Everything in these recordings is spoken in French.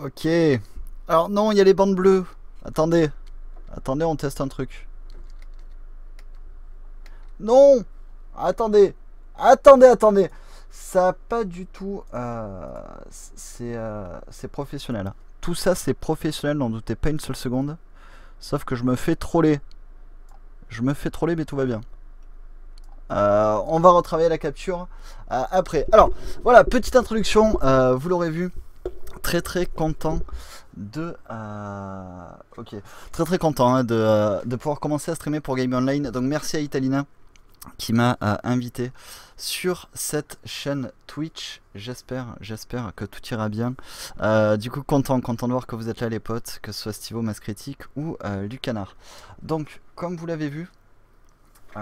Ok. Alors non, il y a les bandes bleues. Attendez. Attendez, on teste un truc. Non. Attendez. Attendez. Ça a pas du tout... c'est professionnel. Tout ça, c'est professionnel, n'en doutez pas une seule seconde. Sauf que je me fais troller. Je me fais troller, mais tout va bien. On va retravailler la capture après. Alors, voilà, petite introduction. Vous l'aurez vu. Très content de ok, très content hein, de pouvoir commencer à streamer pour Game Online. Donc merci à Italina qui m'a invité sur cette chaîne Twitch. J'espère que tout ira bien. Du coup content de voir que vous êtes là les potes, que ce soit Stivo, Mass Critique ou Lucanar. Donc comme vous l'avez vu, il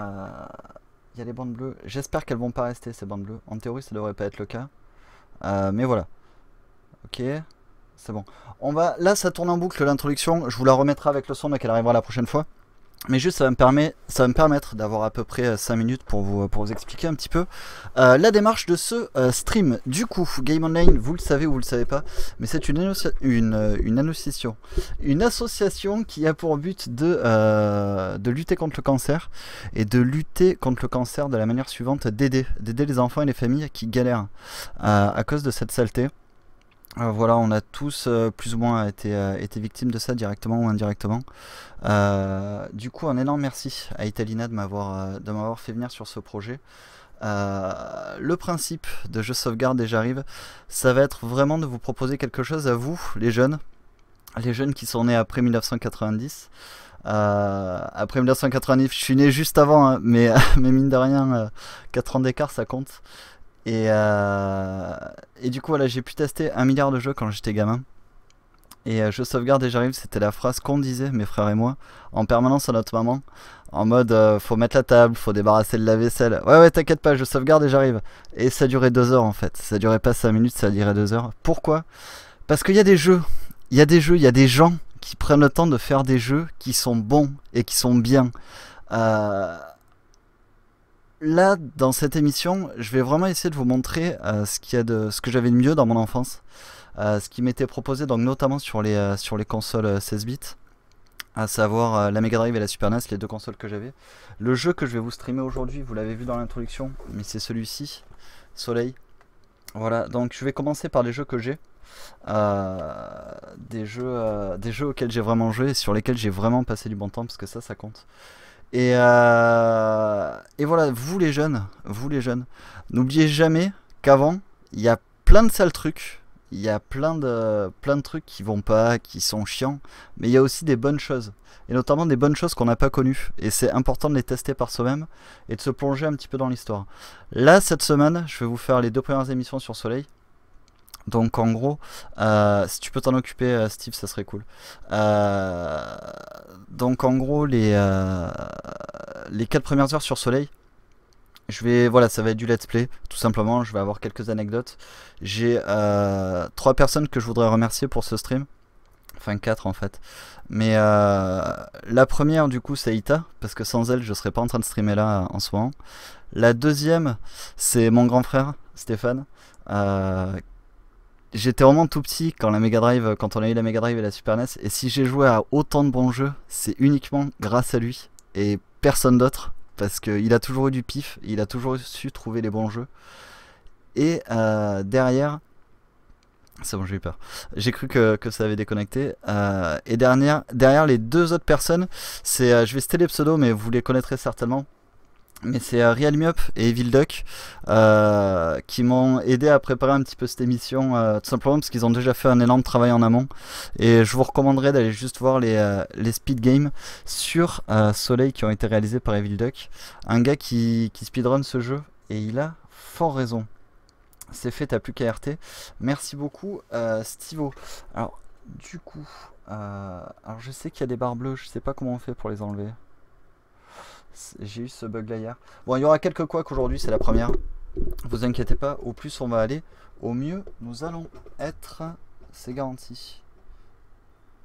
y a les bandes bleues. J'espère qu'elles vont pas rester ces bandes bleues. En théorie ça devrait pas être le cas. Mais voilà. Ok, c'est bon. On va, là ça tourne en boucle l'introduction, je vous la remettrai avec le son mais qu'elle arrivera la prochaine fois. Mais juste ça va me permettre d'avoir à peu près 5 minutes pour vous expliquer un petit peu la démarche de ce stream. Du coup, Game Online, vous le savez ou vous le savez pas, mais c'est une association qui a pour but de lutter contre le cancer, et de lutter contre le cancer de la manière suivante, d'aider les enfants et les familles qui galèrent à cause de cette saleté. Voilà, on a tous plus ou moins été victimes de ça directement ou indirectement. Du coup, un énorme merci à Italina de m'avoir fait venir sur ce projet. Le principe de Je sauvegarde et j'arrive, ça va être vraiment de vous proposer quelque chose à vous, les jeunes qui sont nés après 1990. Après 1990, je suis né juste avant, hein, mais mine de rien, 4 ans d'écart, ça compte. Et du coup, voilà, j'ai pu tester 1 milliard de jeux quand j'étais gamin. Et je sauvegarde et j'arrive, c'était la phrase qu'on disait, mes frères et moi, en permanence à notre maman. En mode, faut mettre la table, faut débarrasser le lave-vaisselle. Ouais, t'inquiète pas, je sauvegarde et j'arrive. Et ça durait 2 heures en fait. Ça durait pas 5 minutes, ça durait 2 heures. Pourquoi? Parce qu'il y a des jeux. Il y a des gens qui prennent le temps de faire des jeux qui sont bons et qui sont bien. Là, dans cette émission, je vais vraiment essayer de vous montrer ce que j'avais de mieux dans mon enfance, ce qui m'était proposé, donc notamment sur les consoles 16 bits, à savoir la Mega Drive et la Super NES, les deux consoles que j'avais. Le jeu que je vais vous streamer aujourd'hui, vous l'avez vu dans l'introduction, mais c'est celui-ci, Soleil. Voilà, donc je vais commencer par les jeux que j'ai, des jeux auxquels j'ai vraiment joué et sur lesquels j'ai vraiment passé du bon temps, parce que ça compte. Et voilà, vous les jeunes, n'oubliez jamais qu'avant, il y a plein de sales trucs, il y a plein de trucs qui vont pas, qui sont chiants, mais il y a aussi des bonnes choses, et notamment des bonnes choses qu'on n'a pas connues, et c'est important de les tester par soi-même, et de se plonger un petit peu dans l'histoire. Là, cette semaine, je vais vous faire les 2 premières émissions sur Soleil. Donc en gros, si tu peux t'en occuper Steve, ça serait cool. Donc en gros, les 4 premières heures sur Soleil, voilà, ça va être du let's play, tout simplement. Je vais avoir quelques anecdotes. J'ai 3 personnes que je voudrais remercier pour ce stream. Enfin 4 en fait. Mais la première du coup c'est Ita, parce que sans elle je serais pas en train de streamer là en ce moment. La deuxième c'est mon grand frère Stéphane. J'étais vraiment tout petit quand on a eu la Mega Drive et la Super NES, et si j'ai joué à autant de bons jeux, c'est uniquement grâce à lui et personne d'autre, parce qu'il a toujours eu du pif, il a toujours su trouver les bons jeux. Et derrière, c'est bon, j'ai eu peur. J'ai cru que ça avait déconnecté. Et derrière les 2 autres personnes, je vais citer les pseudos, mais vous les connaîtrez certainement. Mais c'est Real Me Up et Evil Duck qui m'ont aidé à préparer un petit peu cette émission, tout simplement parce qu'ils ont déjà fait un énorme travail en amont. Et je vous recommanderais d'aller juste voir les speed games sur Soleil qui ont été réalisés par Evil Duck. Un gars qui speedrun ce jeu, et il a fort raison. C'est fait, t'as plus qu'à RT. Merci beaucoup Stivo. Alors du coup, alors je sais qu'il y a des barres bleues, je sais pas comment on fait pour les enlever. J'ai eu ce bug là hier. Bon, il y aura quelques couacs aujourd'hui, c'est la première. Vous inquiétez pas, au plus on va aller, au mieux nous allons être. C'est garanti.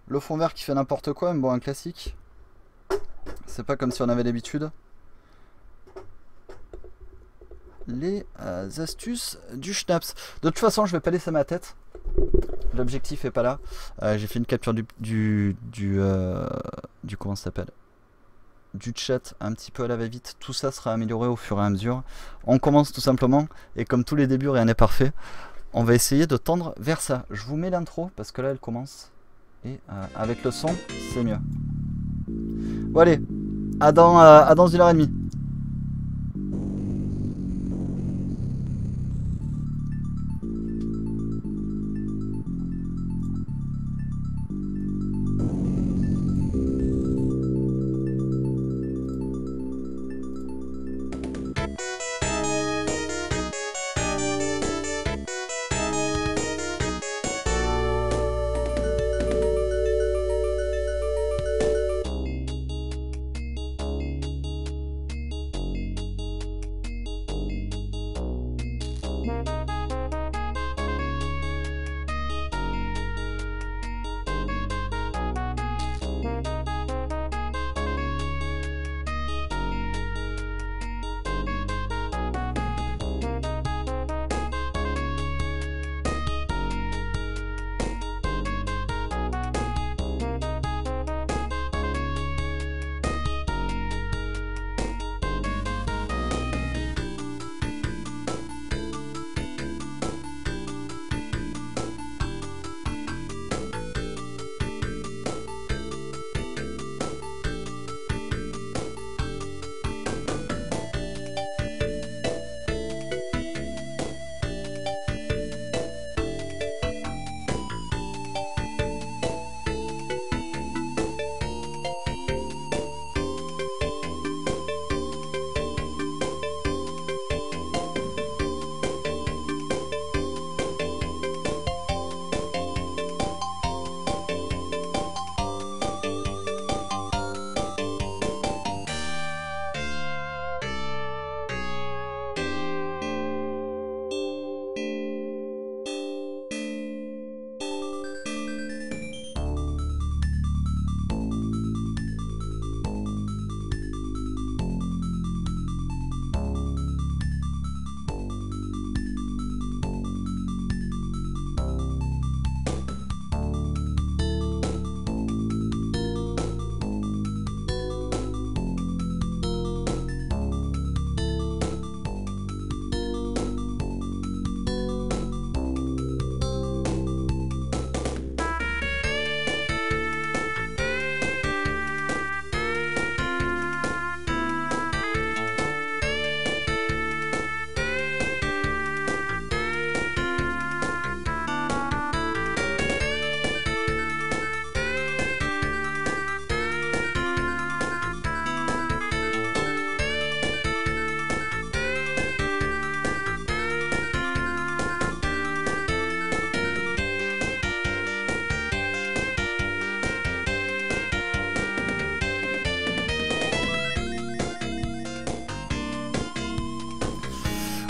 Le fond vert qui fait n'importe quoi, mais bon, un classique. C'est pas comme si on avait l'habitude. Les astuces du schnapps. De toute façon, je vais pas laisser ma tête. l'objectif est pas là. J'ai fait une capture du comment ça s'appelle, du chat un petit peu à la va-vite. Tout ça sera amélioré au fur et à mesure. On commence tout simplement, et comme tous les débuts, rien n'est parfait. On va essayer de tendre vers ça. Je vous mets l'intro parce que là elle commence. Et avec le son, c'est mieux. Bon allez, à dans 1h30.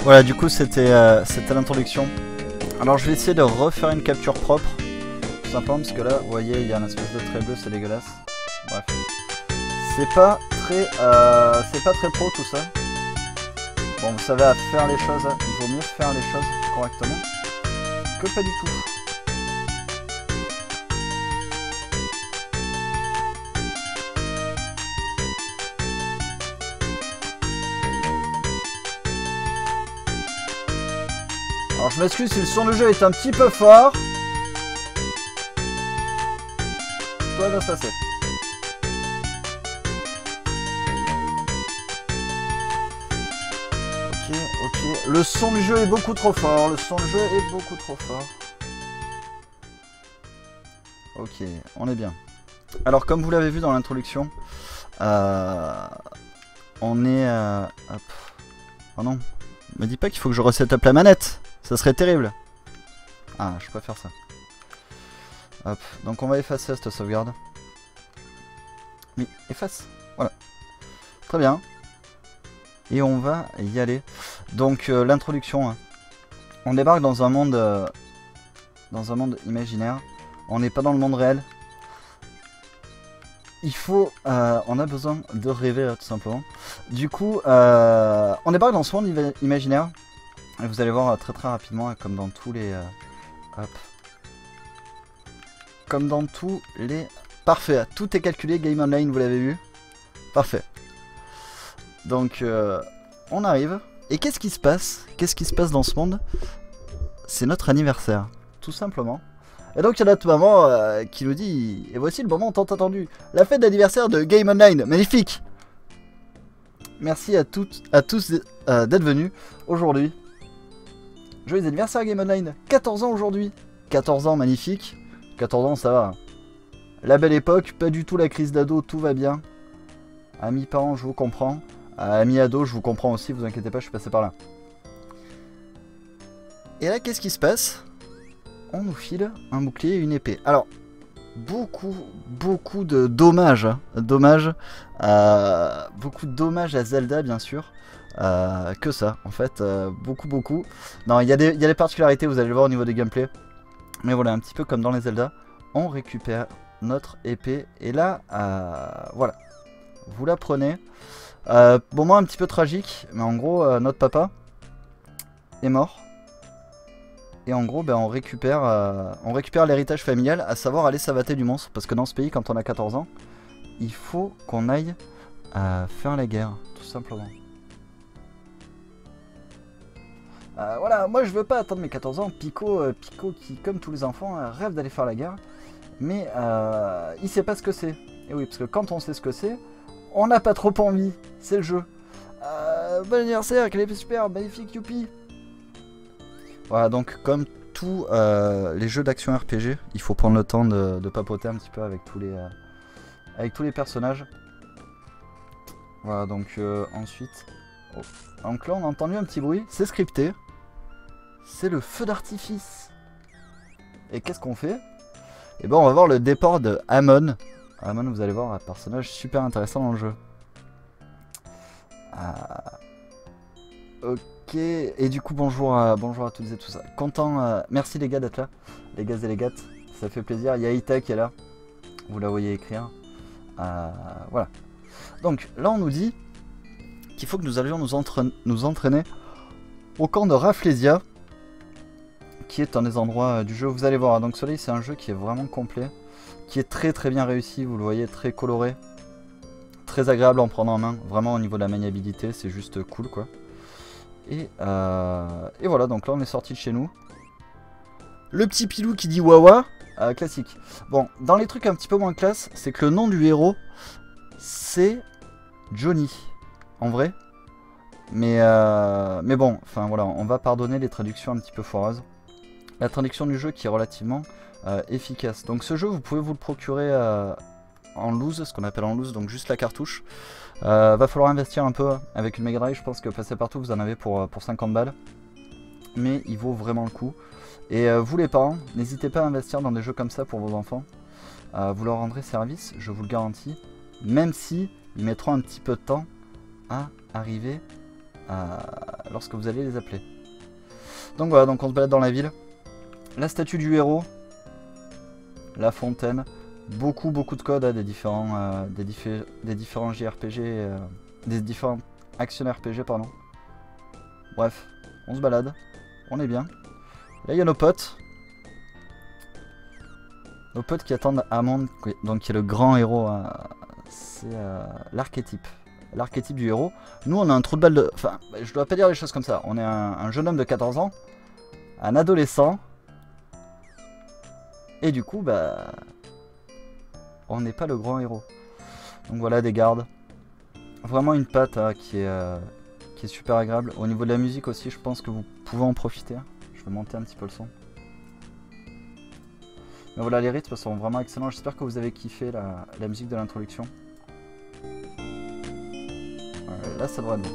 Voilà, du coup c'était l'introduction. Alors je vais essayer de refaire une capture propre, tout simplement parce que là, vous voyez, il y a une espèce de trait bleu, c'est dégueulasse. Bref, c'est pas très pro tout ça. Bon, vous savez, à faire les choses, il vaut mieux faire les choses correctement que pas du tout. Alors je m'excuse si le son du jeu est un petit peu fort. Tout va se passer. Ok. Le son du jeu est beaucoup trop fort. Le son du jeu est beaucoup trop fort. Ok, on est bien. Alors comme vous l'avez vu dans l'introduction, on est... hop. Oh non, me dis pas qu'il faut que je reset up la manette. Ça serait terrible. Ah, je préfère ça. Hop, donc on va effacer cette sauvegarde. Oui, efface. Voilà. Très bien. Et on va y aller. Donc l'introduction. Hein. On débarque dans un monde imaginaire. On n'est pas dans le monde réel. Il faut... on a besoin de rêver là, tout simplement. Du coup, on débarque dans ce monde imaginaire. Et vous allez voir très rapidement, comme dans tous les... hop. comme dans tous les... Parfait, tout est calculé, Game Online, vous l'avez vu. Parfait. Donc, on arrive. Et qu'est-ce qui se passe? Qu'est-ce qui se passe dans ce monde? C'est notre anniversaire, tout simplement. Et donc, il y a notre maman qui nous dit... Et voici le moment tant attendu. La fête d'anniversaire de Game Online, magnifique. Merci à tous d'être venus aujourd'hui. Joyeux anniversaire Game Online, 14 ans aujourd'hui. 14 ans, magnifique. 14 ans, ça va. La belle époque, pas du tout la crise d'ado, tout va bien. Amis parents, je vous comprends. Amis ados, je vous comprends aussi, vous inquiétez pas, je suis passé par là. Et là, qu'est-ce qui se passe? On nous file un bouclier et une épée. Alors, beaucoup de dommages. Beaucoup de dommages à Zelda, bien sûr. Que ça, en fait. Beaucoup. Non, il y a des particularités, vous allez le voir au niveau des gameplay. Mais voilà, un petit peu comme dans les Zelda. On récupère notre épée. Et là, voilà. Vous la prenez. Bon, moi, un petit peu tragique. Mais en gros, notre papa est mort. Et en gros, ben, on récupère l'héritage familial, à savoir aller savater du monstre. Parce que dans ce pays, quand on a 14 ans, il faut qu'on aille faire la guerre, tout simplement. Voilà, moi je veux pas attendre mes 14 ans. Pico qui, comme tous les enfants, rêve d'aller faire la guerre. Mais il sait pas ce que c'est. Et oui, parce que quand on sait ce que c'est, on n'a pas trop envie. C'est le jeu. Bon anniversaire, quelle épée super, magnifique, youpi. Voilà, donc comme tous les jeux d'action RPG, il faut prendre le temps de papoter un petit peu avec tous les personnages. Voilà, donc ensuite... Oh. Donc là, on a entendu un petit bruit, c'est scripté. C'est le feu d'artifice. Et qu'est-ce qu'on fait? Et ben, on va voir le départ de Amon. Amon, vous allez voir, un personnage super intéressant dans le jeu. Ok, et du coup bonjour à toutes et tous. Content, merci les gars d'être là, les gars et les gattes, ça fait plaisir. Il y a Ita qui est là, vous la voyez écrire. Voilà. Donc là on nous dit qu'il faut que nous allions nous entraîner au camp de Rafflesia, qui est un des endroits du jeu. Vous allez voir, donc Soleil c'est un jeu qui est vraiment complet, qui est très bien réussi, vous le voyez, très coloré, très agréable en prendre en main, vraiment au niveau de la maniabilité, c'est juste cool quoi. Et voilà, donc là on est sorti de chez nous. Le petit pilou qui dit wawa, classique. Bon, dans les trucs un petit peu moins classe, c'est que le nom du héros, c'est Johnny, en vrai. Mais bon, enfin voilà, on va pardonner les traductions un petit peu foireuses. La traduction du jeu qui est relativement efficace. Donc ce jeu, vous pouvez vous le procurer en loose, ce qu'on appelle en loose, donc juste la cartouche. Va falloir investir un peu avec une Mega Drive, je pense que passer partout vous en avez pour 50 balles. Mais il vaut vraiment le coup. Et vous les parents, n'hésitez pas à investir dans des jeux comme ça pour vos enfants. Vous leur rendrez service, je vous le garantis. Même si ils mettront un petit peu de temps à arriver lorsque vous allez les appeler. Donc voilà, donc on se balade dans la ville. La statue du héros. La fontaine. Beaucoup de codes, des différents JRPG, des différents action RPG, pardon. Bref, on se balade, on est bien. Là il y a nos potes qui attendent Amon, donc qui est le grand héros. C'est l'archétype du héros. Nous on a un trou de balle de... Enfin, je dois pas dire les choses comme ça. On est un jeune homme de 14 ans, un adolescent, et du coup bah... on n'est pas le grand héros. Donc voilà, des gardes. Vraiment une patte qui est super agréable. Au niveau de la musique aussi, je pense que vous pouvez en profiter. Je vais monter un petit peu le son. Mais voilà, les rythmes sont vraiment excellents. J'espère que vous avez kiffé la musique de l'introduction. Là, ça devrait être bon.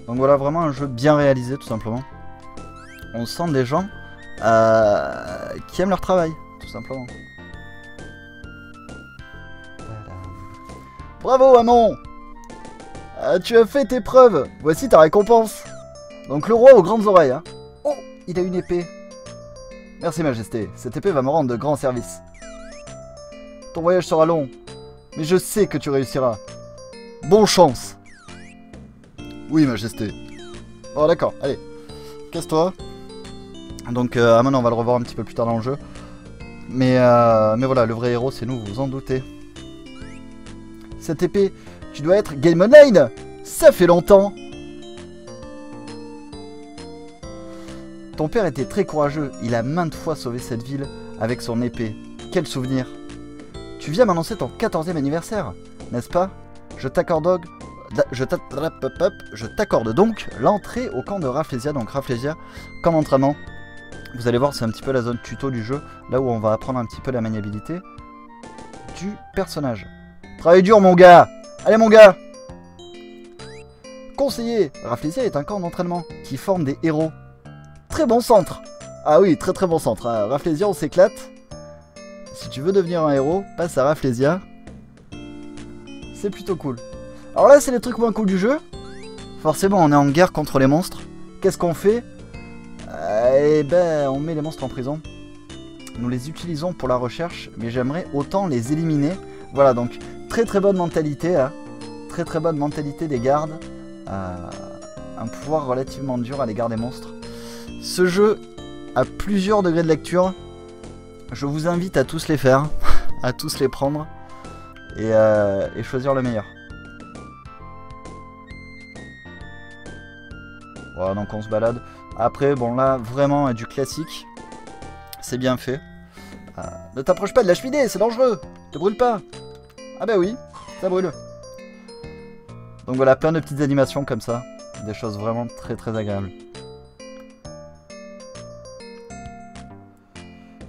Donc voilà, vraiment un jeu bien réalisé tout simplement. On sent des gens qui aiment leur travail, tout simplement. Bravo Amon, tu as fait tes preuves, voici ta récompense. Donc le roi aux grandes oreilles. Hein. Oh, il a une épée. Merci majesté, cette épée va me rendre de grands services. Ton voyage sera long, mais je sais que tu réussiras. Bonne chance. Oui, majesté. Oh, d'accord, allez. Casse-toi. Donc, Amon, on va le revoir un petit peu plus tard dans le jeu. Mais voilà, le vrai héros, c'est nous, vous vous en doutez. Cette épée, tu dois être Game Online. Ça fait longtemps. Ton père était très courageux. Il a maintes fois sauvé cette ville avec son épée. Quel souvenir. Tu viens m'annoncer ton 14e anniversaire, n'est-ce pas? Je t'accorde donc l'entrée au camp de Rafflesia. Donc Rafflesia, comme entraînement. Vous allez voir, c'est un petit peu la zone tuto du jeu. Là où on va apprendre un petit peu la maniabilité du personnage. Travaille dur, mon gars. Allez, mon gars. Conseiller, Rafflesia est un camp d'entraînement qui forme des héros. Très bon centre. Ah oui, très très bon centre. Hein. Rafflesia, on s'éclate. Si tu veux devenir un héros, passe à Rafflesia. C'est plutôt cool. Alors là, c'est les trucs moins cool du jeu. Forcément, on est en guerre contre les monstres. Qu'est-ce qu'on fait? Eh ben, on met les monstres en prison. Nous les utilisons pour la recherche, mais j'aimerais autant les éliminer. Voilà, donc très très bonne mentalité. Hein. Très très bonne mentalité des gardes. Un pouvoir relativement dur à l'égard des monstres. Ce jeu a plusieurs degrés de lecture. Je vous invite à tous les faire, à tous les prendre et choisir le meilleur. Voilà, donc on se balade. Après, bon là, vraiment du classique. C'est bien fait. Ne t'approche pas de la cheminée, c'est dangereux. Te brûle pas. Ah bah oui, ça brûle. Donc voilà, plein de petites animations comme ça. Des choses vraiment très très agréables.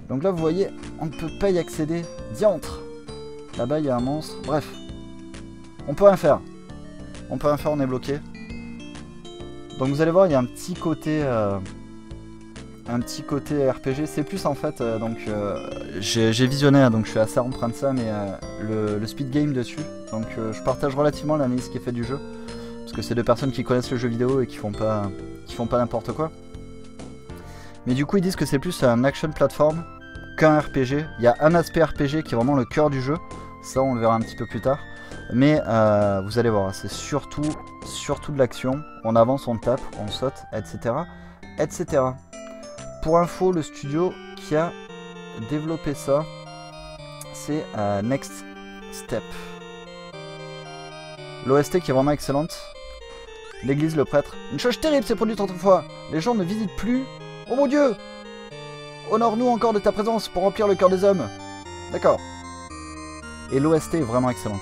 Donc là, vous voyez, on ne peut pas y accéder. Diantre. Là-bas, il y a un monstre. Bref. On peut rien faire. On peut rien faire, on est bloqué. Donc vous allez voir, il y a un petit côté RPG. C'est plus en fait, j'ai visionné, hein, donc je suis assez empreint de ça, mais le speed game dessus. Donc je partage relativement l'analyse qui est faite du jeu. Parce que c'est deux personnes qui connaissent le jeu vidéo et qui font pas n'importe quoi. Mais du coup, ils disent que c'est plus un action platform qu'un RPG. Il y a un aspect RPG qui est vraiment le cœur du jeu. Ça, on le verra un petit peu plus tard. Mais vous allez voir, c'est surtout de l'action. On avance, on tape, on saute, etc. etc. Pour info, le studio qui a développé ça, c'est Next Step. L'OST qui est vraiment excellente. L'église, le prêtre. Une chose terrible s'est produite autrefois. Les gens ne visitent plus. Oh mon Dieu! Honore-nous encore de ta présence pour remplir le cœur des hommes. D'accord. Et l'OST est vraiment excellente.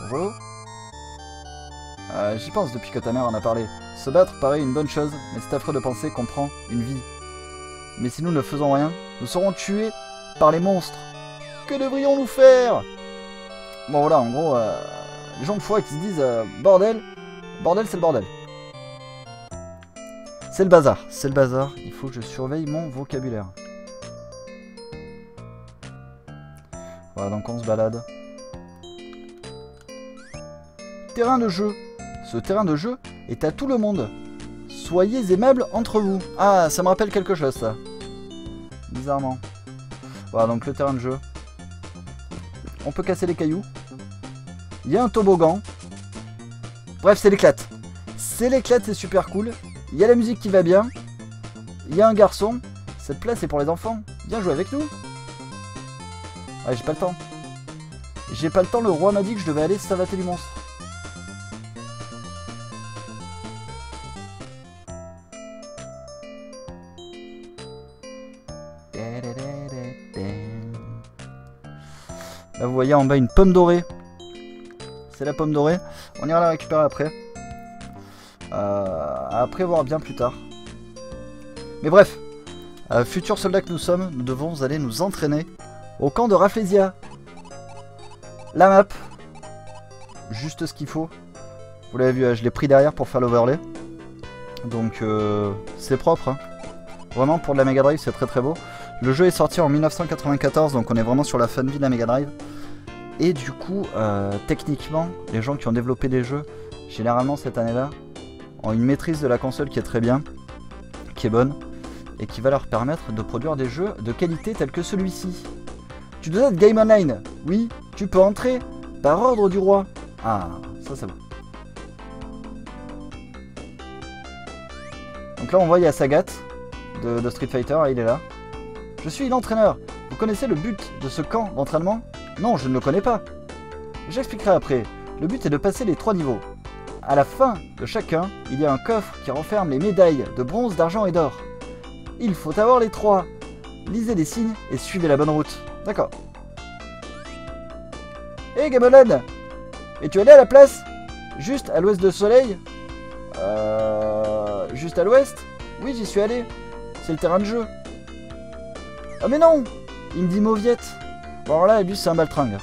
Bonjour. J'y pense depuis que ta mère en a parlé. Se battre paraît une bonne chose, mais c'est affreux de penser qu'on prend une vie. Mais si nous ne faisons rien, nous serons tués par les monstres. Que devrions-nous faire? Bon voilà, en gros, les gens de foi qui se disent bordel, c'est le bordel. C'est le bazar, il faut que je surveille mon vocabulaire. Voilà, donc on se balade. Terrain de jeu. Ce terrain de jeu est à tout le monde. Soyez aimables entre vous. Ah, ça me rappelle quelque chose, ça. Bizarrement. Voilà, donc le terrain de jeu. On peut casser les cailloux. Il y a un toboggan. Bref, c'est l'éclate. C'est l'éclate, c'est super cool. Il y a la musique qui va bien. Il y a un garçon. Cette place est pour les enfants. Viens jouer avec nous. Ouais, j'ai pas le temps. J'ai pas le temps, le roi m'a dit que je devais aller savater du monstre. Là vous voyez en bas une pomme dorée. C'est la pomme dorée. On ira la récupérer après. À prévoir bien plus tard. Mais bref. Futurs soldats que nous sommes, nous devons aller nous entraîner au camp de Rafflesia. La map. Juste ce qu'il faut. Vous l'avez vu, je l'ai pris derrière pour faire l'overlay. Donc c'est propre. Hein. Vraiment pour de la Mega Drive c'est très très beau. Le jeu est sorti en 1994, donc on est vraiment sur la fin de vie de la Mega Drive. Et du coup, techniquement, les gens qui ont développé des jeux, généralement cette année-là, ont une maîtrise de la console qui est très bien, qui est bonne, et qui va leur permettre de produire des jeux de qualité tels que celui-ci. Tu dois être Game Online. Oui, tu peux entrer Par ordre du roi. Ah, ça c'est bon. Donc là on voit il y a Sagat de Street Fighter, il est là. Je suis l'entraîneur. Vous connaissez le but de ce camp d'entraînement? Non, je ne le connais pas. J'expliquerai après. Le but est de passer les 3 niveaux. À la fin de chacun, il y a un coffre qui renferme les médailles de bronze, d'argent et d'or. Il faut avoir les 3. Lisez les signes et suivez la bonne route. D'accord. Hé, Gamelon! Es-tu allé à la place? Juste à l'ouest de Soleil? Juste à l'ouest? Oui, j'y suis allé. C'est le terrain de jeu. Ah mais non! Il me dit Mauviette. Bon alors là, lui c'est un baltringue.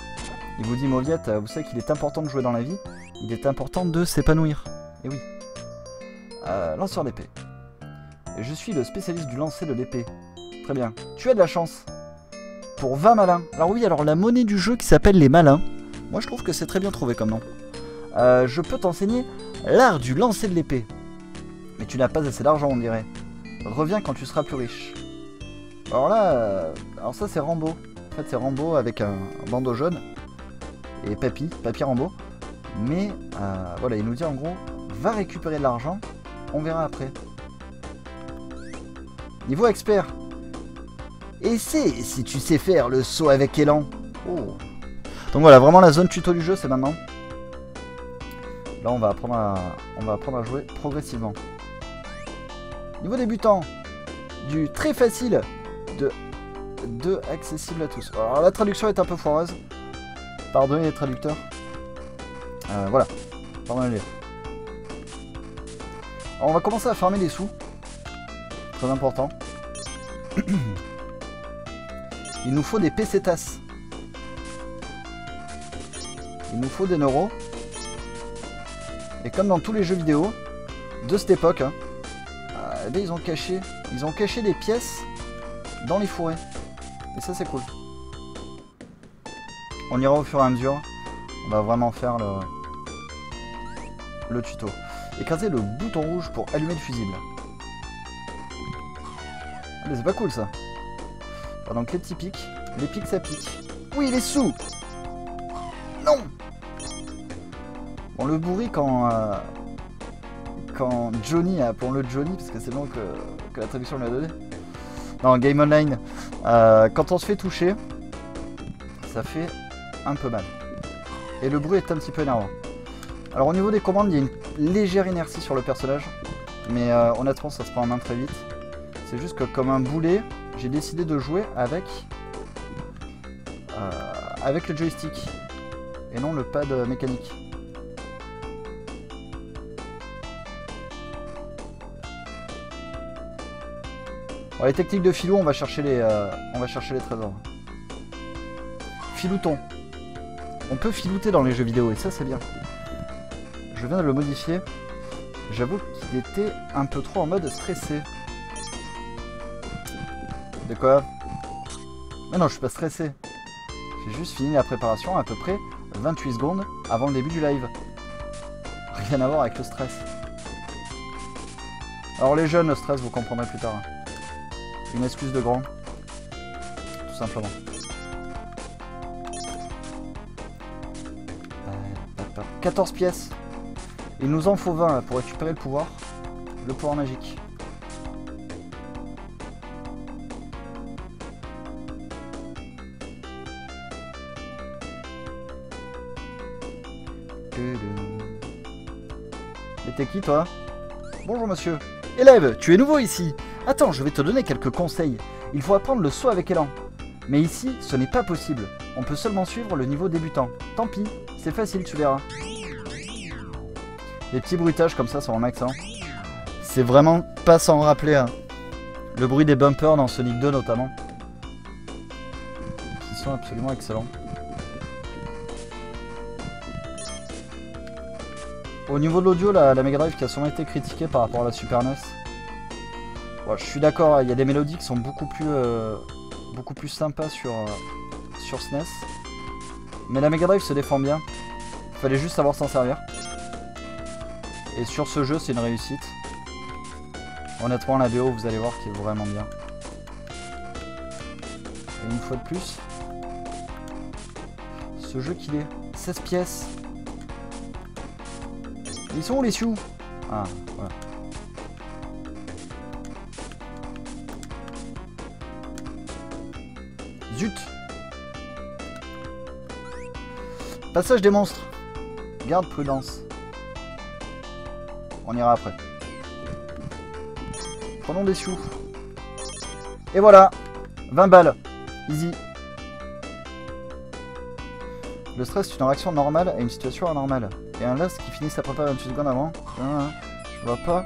Il vous dit Mauviette, vous savez qu'il est important de jouer dans la vie. Il est important de s'épanouir. Et oui. Lanceur d'épée. Je suis le spécialiste du lancer de l'épée. Très bien. Tu as de la chance. Pour 20 malins. Alors oui, alors la monnaie du jeu qui s'appelle les malins. Moi je trouve que c'est très bien trouvé comme nom. Je peux t'enseigner l'art du lancer de l'épée. Mais tu n'as pas assez d'argent on dirait. Reviens quand tu seras plus riche. Alors là, alors ça c'est Rambo. En fait c'est Rambo avec un bandeau jaune. Et Papy Rambo. Mais voilà, il nous dit en gros, va récupérer de l'argent, on verra après. Niveau expert. Et c'est si tu sais faire le saut avec élan. Oh. Donc voilà, vraiment la zone tuto du jeu c'est maintenant. Là on va apprendre à jouer progressivement. Niveau débutant, du très facile de accessible à tous. Alors la traduction est un peu foireuse. Pardonnez les traducteurs. Voilà. Pardonnez-les. Alors on va commencer à farmer des sous. Très important. Il nous faut des pesetas. Il nous faut des neuros. Et comme dans tous les jeux vidéo de cette époque, hein, eh bien, ils ont caché des pièces dans les fourrés. Et ça c'est cool. On ira au fur et à mesure. On va vraiment faire le tuto. Écraser le bouton rouge pour allumer le fusible. Ah, mais c'est pas cool ça. Alors, donc les petits pics. Les pics ça pique. Oui, les sous. Non. Bon, le bourri quand Johnny, appelons-le Johnny parce que c'est bon que la traduction lui a donné. Non, Game Online. Quand on se fait toucher, ça fait un peu mal. Et le bruit est un petit peu énervant. Alors au niveau des commandes, il y a une légère inertie sur le personnage. Mais honnêtement, ça se prend en main très vite. C'est juste que comme un boulet, j'ai décidé de jouer avec le joystick. Et non le pad mécanique. Bon, les techniques de filou, on va chercher les trésors. Filouton. On peut filouter dans les jeux vidéo et ça c'est bien. Je viens de le modifier. J'avoue qu'il était un peu trop en mode stressé. De quoi? Mais non, je suis pas stressé. J'ai juste fini la préparation à peu près 28 secondes avant le début du live. Rien à voir avec le stress. Alors les jeunes, le stress, vous comprendrez plus tard. Une excuse de grand. Tout simplement. 14 pièces. Il nous en faut 20 pour récupérer le pouvoir magique. Et t'es qui toi? Bonjour monsieur. Élève, tu es nouveau ici. Attends, je vais te donner quelques conseils. Il faut apprendre le saut avec élan. Mais ici, ce n'est pas possible. On peut seulement suivre le niveau débutant. Tant pis, c'est facile, tu verras. Les petits bruitages comme ça sont en accent. C'est vraiment pas sans rappeler hein. Le bruit des bumpers dans Sonic 2 notamment. Qui sont absolument excellents. Au niveau de l'audio, la Mega Drive qui a souvent été critiquée par rapport à la Super NES. Bon, je suis d'accord, il y a des mélodies qui sont beaucoup plus sympas sur SNES. Mais la Mega Drive se défend bien. Il fallait juste savoir s'en servir. Et sur ce jeu, c'est une réussite. Honnêtement, la BO, vous allez voir, qui est vraiment bien. Et une fois de plus, ce jeu qu'il est 16 pièces. Ils sont où les sioux? Ah, voilà. Zut! Passage des monstres. Garde prudence. On ira après. Prenons des sioux. Et voilà! 20 balles. Easy. Le stress est une réaction normale à une situation anormale. Et un last qui finit sa prépa 28 secondes avant. Je vois pas.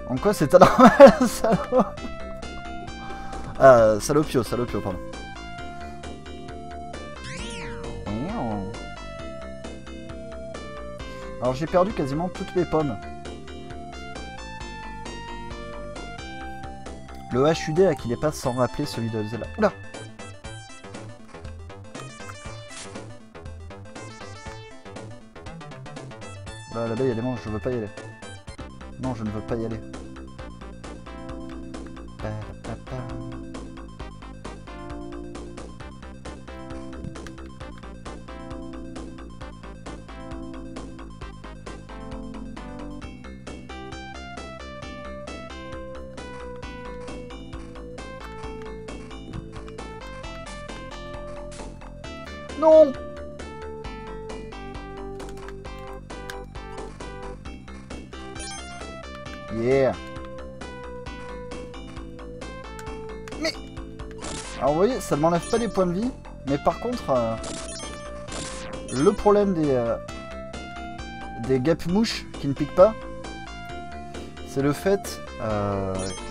En quoi c'est anormal, salaud? Ah, salopio, pardon. Alors j'ai perdu quasiment toutes mes pommes. Le HUD à qui les passe sans rappeler celui de Zelda. Oula! Là-bas il y a des manches, je veux pas y aller. Non, je ne veux pas y aller. Non! Yeah! Mais... Alors vous voyez, ça ne m'enlève pas des points de vie, mais par contre, le problème des guêpes mouches qui ne piquent pas, c'est le fait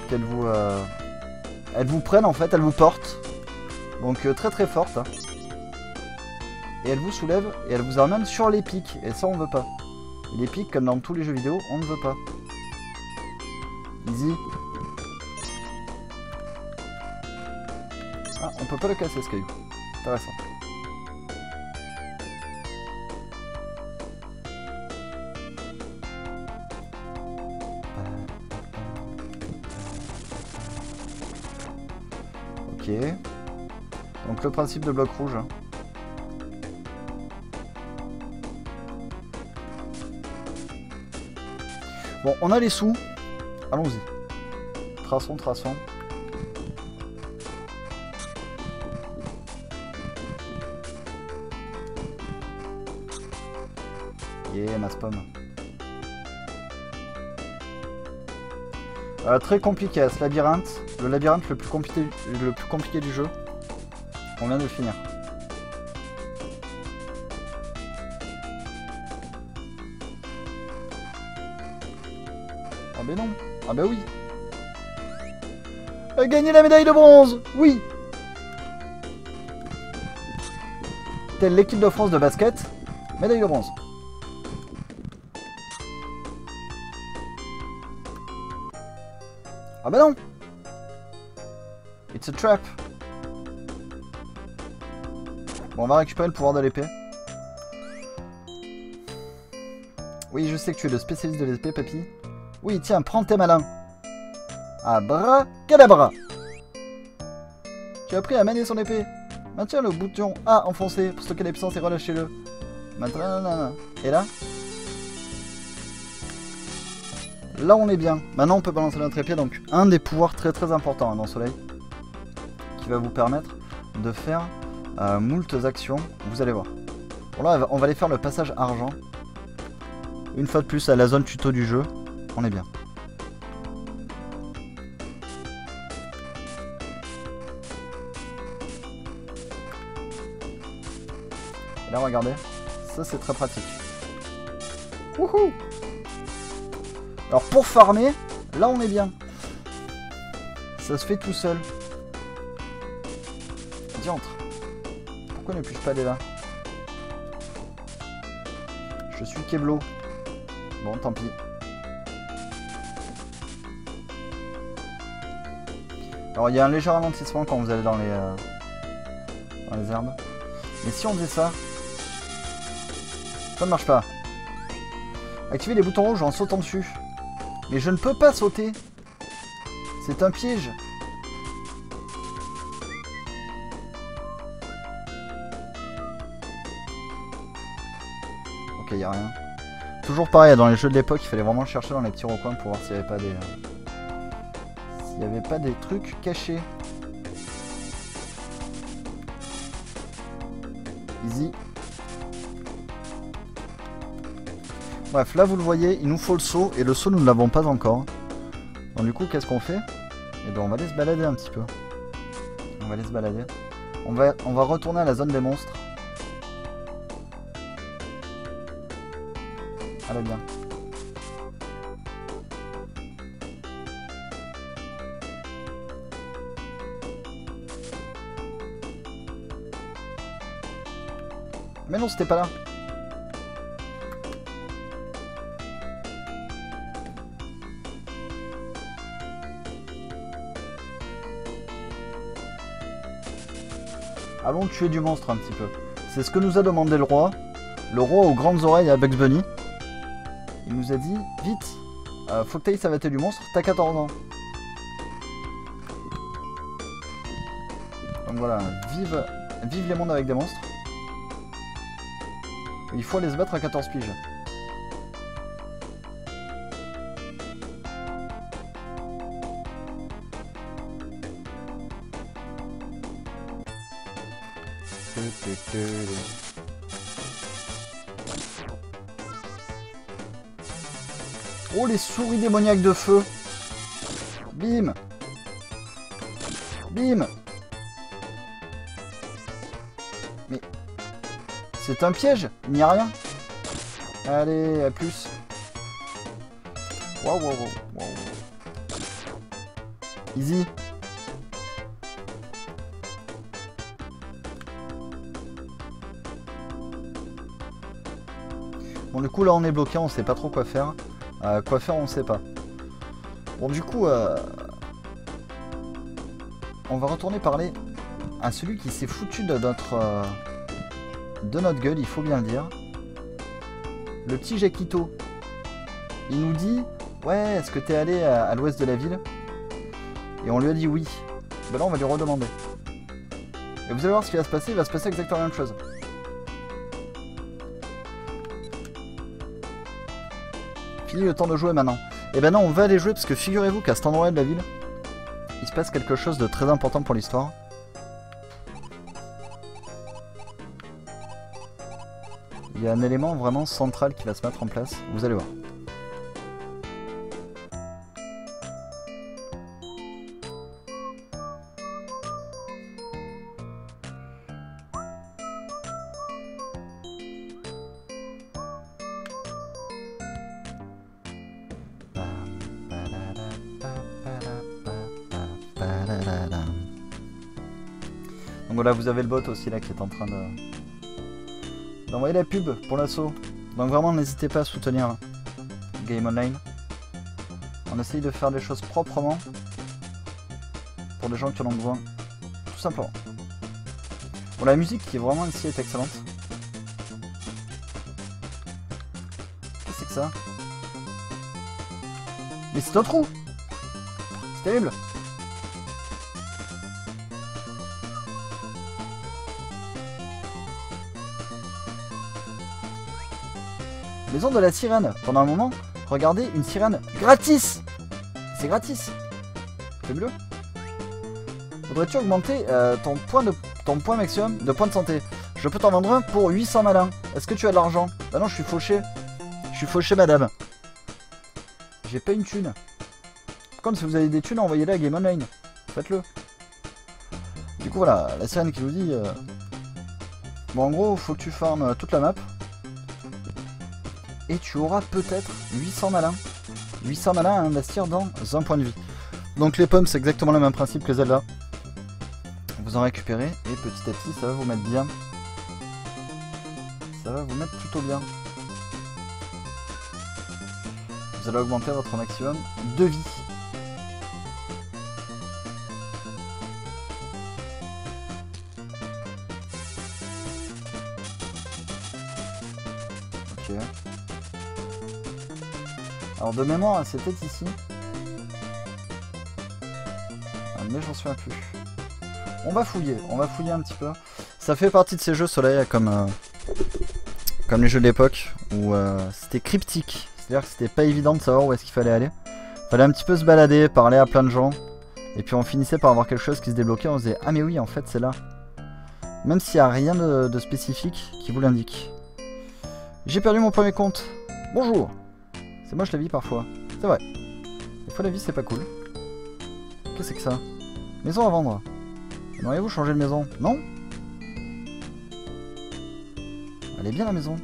qu'elles vous prennent en fait, elles vous portent. Donc très très forte. Hein. Et elle vous soulève et elle vous ramène sur les pics. Et ça on veut pas. Les pics comme dans tous les jeux vidéo, on ne veut pas. Easy. Ah, on peut pas le casser ce caillou. Intéressant. Ok. Donc le principe de bloc rouge. Hein. Bon, on a les sous. Allons-y. Traçons, traçons. Yeah, ma pomme. Très compliqué ce labyrinthe. Le labyrinthe le plus compliqué du jeu. On vient de le finir. Ah ben non. Ah ben oui. Gagner la médaille de bronze. Oui. Telle l'équipe de France de basket. Médaille de bronze. Ah bah non. It's a trap. Bon, on va récupérer le pouvoir de l'épée. Oui, je sais que tu es le spécialiste de l'épée, papy. Oui, tiens, prends tes malins. Abracadabra. Tu as appris à manier son épée. Maintiens le bouton A enfoncé pour stocker la puissance et relâchez-le. Maintenant, et là? Là, on est bien. Maintenant, on peut balancer notre épée. Donc, un des pouvoirs très très importants hein, dans Soleil. Qui va vous permettre de faire moultes actions. Vous allez voir. Bon, là, on va aller faire le passage argent. Une fois de plus, à la zone tuto du jeu. On est bien. Et là, regardez. Ça, c'est très pratique. Wouhou! Alors, pour farmer, là, on est bien. Ça se fait tout seul. Diantre. Pourquoi ne puis-je pas aller là? Je suis Keblo. Bon, tant pis. Alors, il y a un léger ralentissement quand vous allez dans les herbes. Mais si on faisait ça, ça ne marche pas. Activez les boutons rouges en sautant dessus. Mais je ne peux pas sauter. C'est un piège. Ok, y a rien. Toujours pareil, dans les jeux de l'époque, il fallait vraiment chercher dans les petits recoins pour voir s'il n'y avait pas des... s'il n'y avait pas des trucs cachés. Easy. Bref, là vous le voyez, il nous faut le seau, et le seau nous ne l'avons pas encore. Donc du coup, qu'est-ce qu'on fait? Et bien on va aller se balader un petit peu. On va aller se balader. On va retourner à la zone des monstres. Allez bien. Mais non, c'était pas là. Allons tuer du monstre un petit peu. C'est ce que nous a demandé le roi. Le roi aux grandes oreilles à Bugs Bunny. Il nous a dit, vite, faut que t'ailles savater du monstre, t'as 14 ans. Donc voilà, vive les mondes avec des monstres. Il faut aller se battre à 14 piges. Oh, les souris démoniaques de feu. Bim. Bim. Mais... c'est un piège. Il n'y a rien. Allez, à plus. Waouh, waouh, waouh. Easy. Bon, du coup, là, on est bloqué. On sait pas trop quoi faire. Quoi faire, on sait pas. Bon, du coup, on va retourner parler à celui qui s'est foutu de notre gueule, il faut bien le dire. Le petit Jaquito. Il nous dit, ouais, est-ce que t'es allé à l'ouest de la ville? Et on lui a dit oui. Ben là, on va lui redemander. Et vous allez voir ce qui va se passer, il va se passer exactement la même chose. Le temps de jouer maintenant. Et ben non, on va aller jouer parce que figurez-vous qu'à cet endroit de la ville, il se passe quelque chose de très important pour l'histoire. Il y a un élément vraiment central qui va se mettre en place, vous allez voir. Donc voilà, vous avez le bot aussi là qui est en train d'envoyer la pub pour l'assaut. Donc vraiment n'hésitez pas à soutenir Game Online. On essaye de faire des choses proprement pour les gens qui en ont besoin, tout simplement. Bon, la musique qui est vraiment ici est excellente. Qu'est-ce que c'est que ça? Mais c'est un trou! C'est terrible! Maison de la sirène. Pendant un moment, regardez une sirène gratis. C'est gratis. Fabuleux. Voudrais-tu augmenter ton point maximum de points de santé? Je peux t'en vendre un pour 800 malins. Est-ce que tu as de l'argent? Bah non, je suis fauché. Je suis fauché, madame. J'ai pas une thune. Comme si vous avez des thunes, envoyez-les à Game Online. Faites-le. Du coup, voilà, la sirène qui nous dit... Bon, en gros, faut que tu farmes toute la map. Et tu auras peut-être 800 malins. 800 malins à investir dans un point de vie. Donc les pommes, c'est exactement le même principe que Zelda. Vous en récupérez et petit à petit, ça va vous mettre bien. Ça va vous mettre plutôt bien. Vous allez augmenter votre maximum de vie. Ok. Alors de mémoire, c'était ici. Mais j'en souviens plus. On va fouiller un petit peu. Ça fait partie de ces jeux Soleil Comme les jeux de l'époque où c'était cryptique. C'est-à-dire que c'était pas évident de savoir où est-ce qu'il fallait aller. Fallait un petit peu se balader, parler à plein de gens. Et puis on finissait par avoir quelque chose qui se débloquait. On se disait ah mais oui en fait c'est là. Même s'il n'y a rien de spécifique qui vous l'indique. J'ai perdu mon premier compte. Bonjour. C'est moche la vie parfois. C'est vrai. Des fois la vie c'est pas cool. Qu'est-ce que c'est que ça? Maison à vendre. Aimeriez-vous changer de maison? Non? Elle est bien la maison.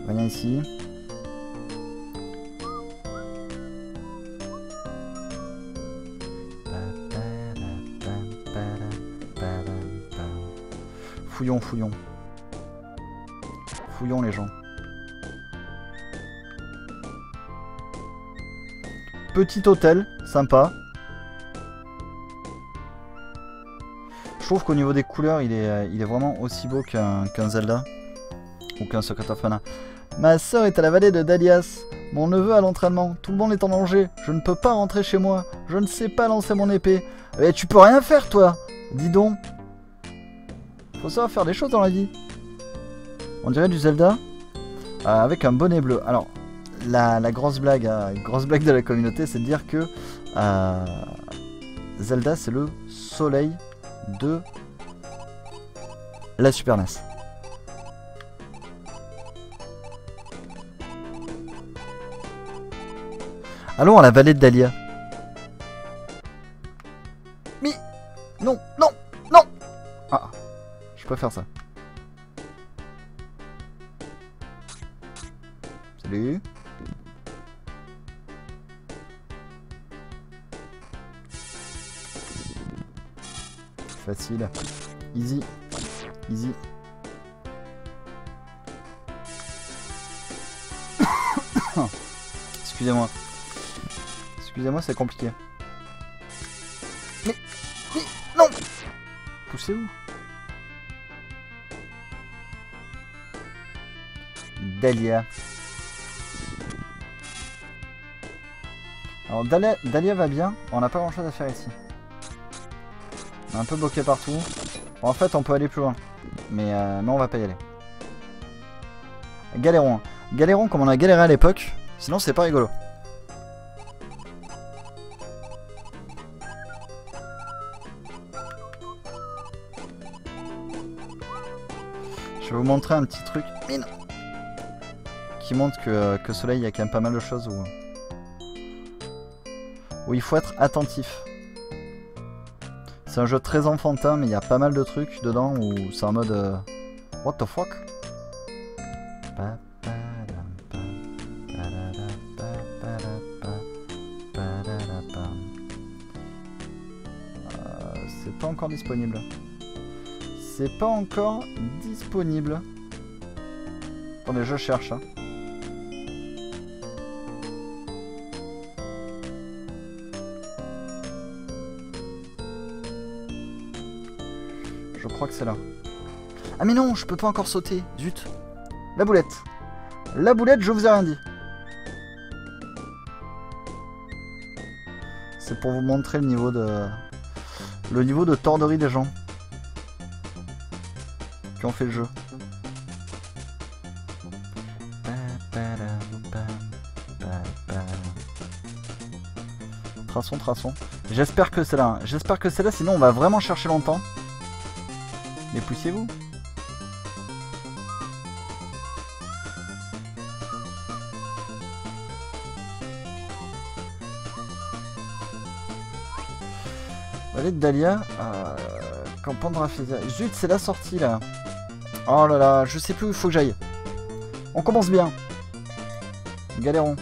Viens ici. Fouillons, fouillons. Fouillons les gens. Petit hôtel, sympa. Je trouve qu'au niveau des couleurs, il est vraiment aussi beau qu'un Zelda. Ou qu'un Secret of Mana. Ma soeur est à la vallée de Dalias. Mon neveu à l'entraînement. Tout le monde est en danger. Je ne peux pas rentrer chez moi. Je ne sais pas lancer mon épée. Mais tu peux rien faire, toi. Dis donc. Faut savoir faire des choses dans la vie. On dirait du Zelda. Avec un bonnet bleu. Alors, la grosse blague de la communauté, c'est de dire que Zelda, c'est le soleil de la Super NES. Allons à la vallée de Dahlia. Mais non, non, non. Ah, je peux faire ça. Salut. Facile. Easy. Easy. Excusez-moi. Excusez-moi, c'est compliqué. Mais non. Poussez-vous. Dahlia. Alors Dahlia va bien, on n'a pas grand chose à faire ici. On est un peu bloqué partout. Bon, en fait on peut aller plus loin. Mais on va pas y aller. Galérons. Galérons comme on a galéré à l'époque. Sinon c'est pas rigolo. Je vais vous montrer un petit truc. Mine. Qui montre que Soleil, il y a quand même pas mal de choses où il faut être attentif. C'est un jeu très enfantin, mais il y a pas mal de trucs dedans où c'est en mode what the fuck. C'est pas encore disponible. C'est pas encore disponible. Attendez, je cherche. Hein. Je crois que c'est là. Ah mais non, je peux pas encore sauter. Zut. La boulette. La boulette, je vous ai rien dit. C'est pour vous montrer le niveau de torderie des gens qui ont fait le jeu. Traçons, traçons. J'espère que c'est là. J'espère que c'est là, sinon on va vraiment chercher longtemps. Mais poussez-vous. Vallée de Dahlia. Campagne de Rafflesia. Zut, c'est la sortie là. Oh là là, je sais plus où il faut que j'aille. On commence bien. Galérons.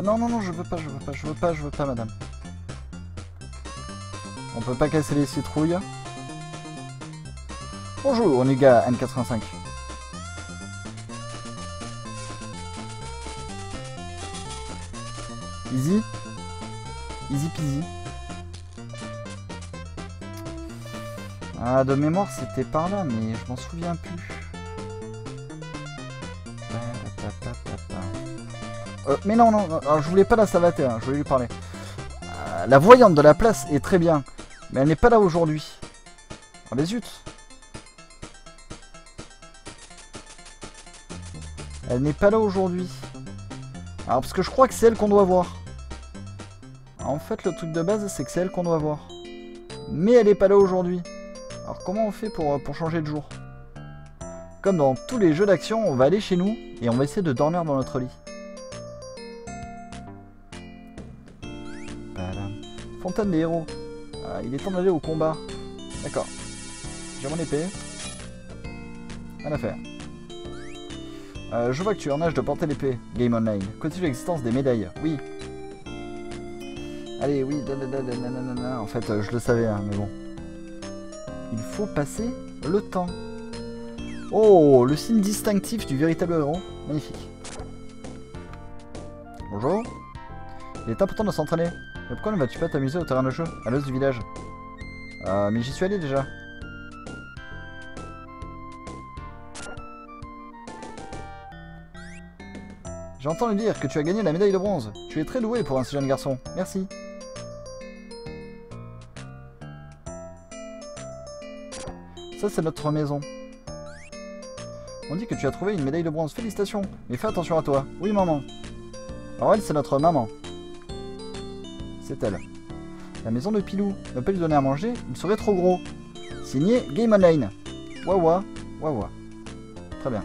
Non, non, non, je veux pas, madame. On peut pas casser les citrouilles. Bonjour, Oniga N85. Easy. Easy peasy. Ah, de mémoire, c'était par là, mais je m'en souviens plus. Mais non, non, alors je voulais pas la savater, hein, je voulais lui parler. La voyante de la place est très bien, mais elle n'est pas là aujourd'hui. Ah, mais zut. Elle n'est pas là aujourd'hui. Alors, parce que je crois que c'est elle qu'on doit voir. En fait, le truc de base, c'est que c'est elle qu'on doit voir. Mais elle n'est pas là aujourd'hui. Alors, comment on fait pour changer de jour? Comme dans tous les jeux d'action, on va aller chez nous et on va essayer de dormir dans notre lit. Voilà. Fontaine des héros. Ah, il est temps d'aller au combat. D'accord. J'ai mon épée. Rien à faire. Je vois que tu es en âge de porter l'épée. Game Online. Connais-tu l'existence des médailles? Oui. Allez, oui. En fait, je le savais, hein, mais bon. Il faut passer le temps. Oh, le signe distinctif du véritable héros. Magnifique. Bonjour. Il est important de s'entraîner. Mais pourquoi ne vas-tu pas t'amuser au terrain de jeu, à l'os du village? Mais j'y suis allé déjà. J'ai entendu dire que tu as gagné la médaille de bronze. Tu es très doué pour un si jeune garçon. Merci. Ça, c'est notre maison. On dit que tu as trouvé une médaille de bronze. Félicitations. Mais fais attention à toi. Oui, maman. Alors elle, c'est notre maman. C'est elle. La maison de Pilou. Ne pas lui donner à manger, il serait trop gros. Signé Game Online. Wawa. Wawa. Très bien.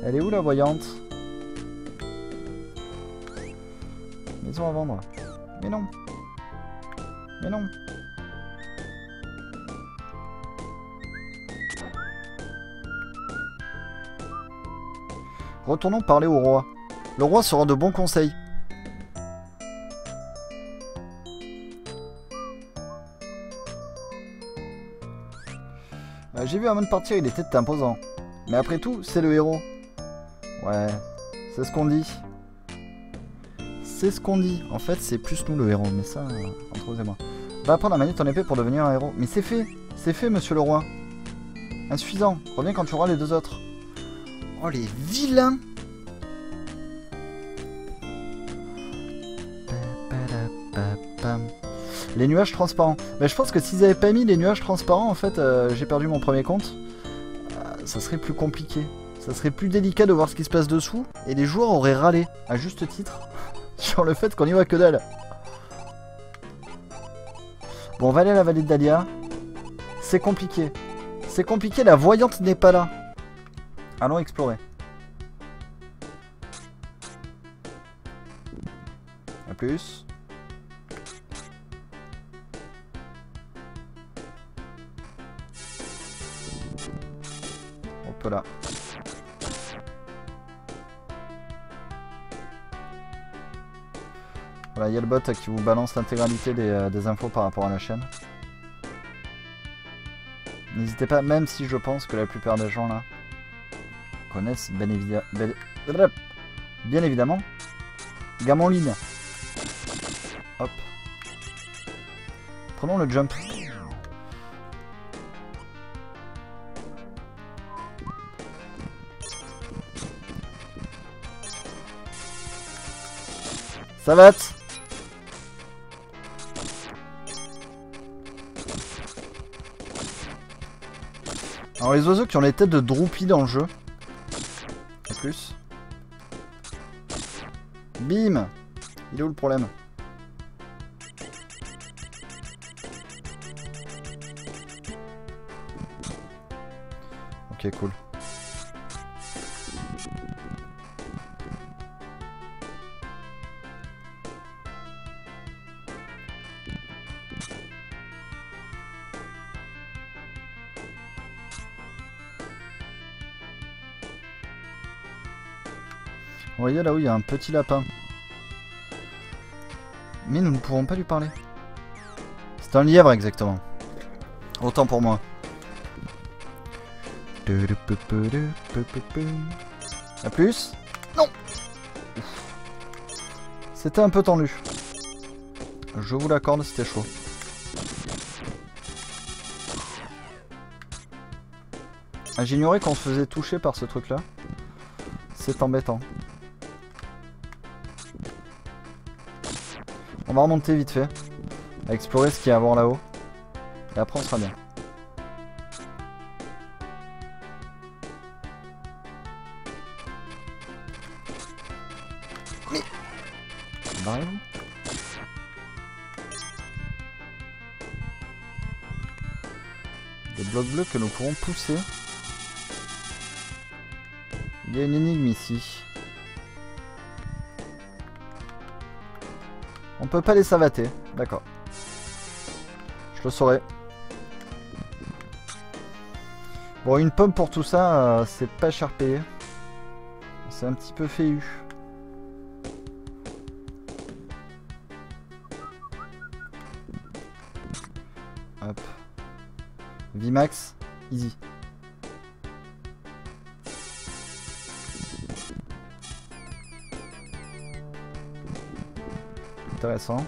Elle est où la voyante? Maison à vendre. Mais non. Mais non. Retournons parler au roi. Le roi sera de bons conseils. J'ai vu Amon partir, il était imposant. Mais après tout, c'est le héros. Ouais, c'est ce qu'on dit. C'est ce qu'on dit. En fait, c'est plus nous le héros. Mais ça, entre vous et moi. Va apprendre à manier ton épée pour devenir un héros. Mais c'est fait. C'est fait, monsieur le roi. Insuffisant. Reviens quand tu auras les deux autres. Oh, les vilains. Les nuages transparents. Mais je pense que s'ils avaient pas mis les nuages transparents, en fait, j'ai perdu mon premier compte. Ça serait plus compliqué. Ça serait plus délicat de voir ce qui se passe dessous. Et les joueurs auraient râlé, à juste titre, sur le fait qu'on y voit que dalle. Bon, on va aller à la vallée de Dahlia. C'est compliqué. C'est compliqué, la voyante n'est pas là. Allons explorer. A plus. Hop là. Voilà, il y a le bot qui vous balance l'intégralité des infos par rapport à la chaîne. N'hésitez pas, même si je pense que la plupart des gens là connaissent bien évidemment Gamoline. Hop. Prenons le jump. Ça va. Alors les oiseaux qui ont les têtes de Droopy dans le jeu. En plus. Bim. Il est où le problème? Ok, cool. Vous voyez là où il y a un petit lapin. Mais nous ne pouvons pas lui parler. C'est un lièvre exactement. Autant pour moi. A plus? Non! C'était un peu tendu. Je vous l'accorde, c'était chaud. Ah, j'ignorais qu'on se faisait toucher par ce truc là. C'est embêtant. On va remonter vite fait. À explorer ce qu'il y a à voir là-haut. Et après on sera bien. Mais... barrez-vous. Des blocs bleus que nous pourrons pousser. Il y a une énigme ici. On peut pas les savater. D'accord. Je le saurai. Bon, une pomme pour tout ça, c'est pas cher payé. C'est un petit peu féu. Hop. Vimax, easy. Intéressant.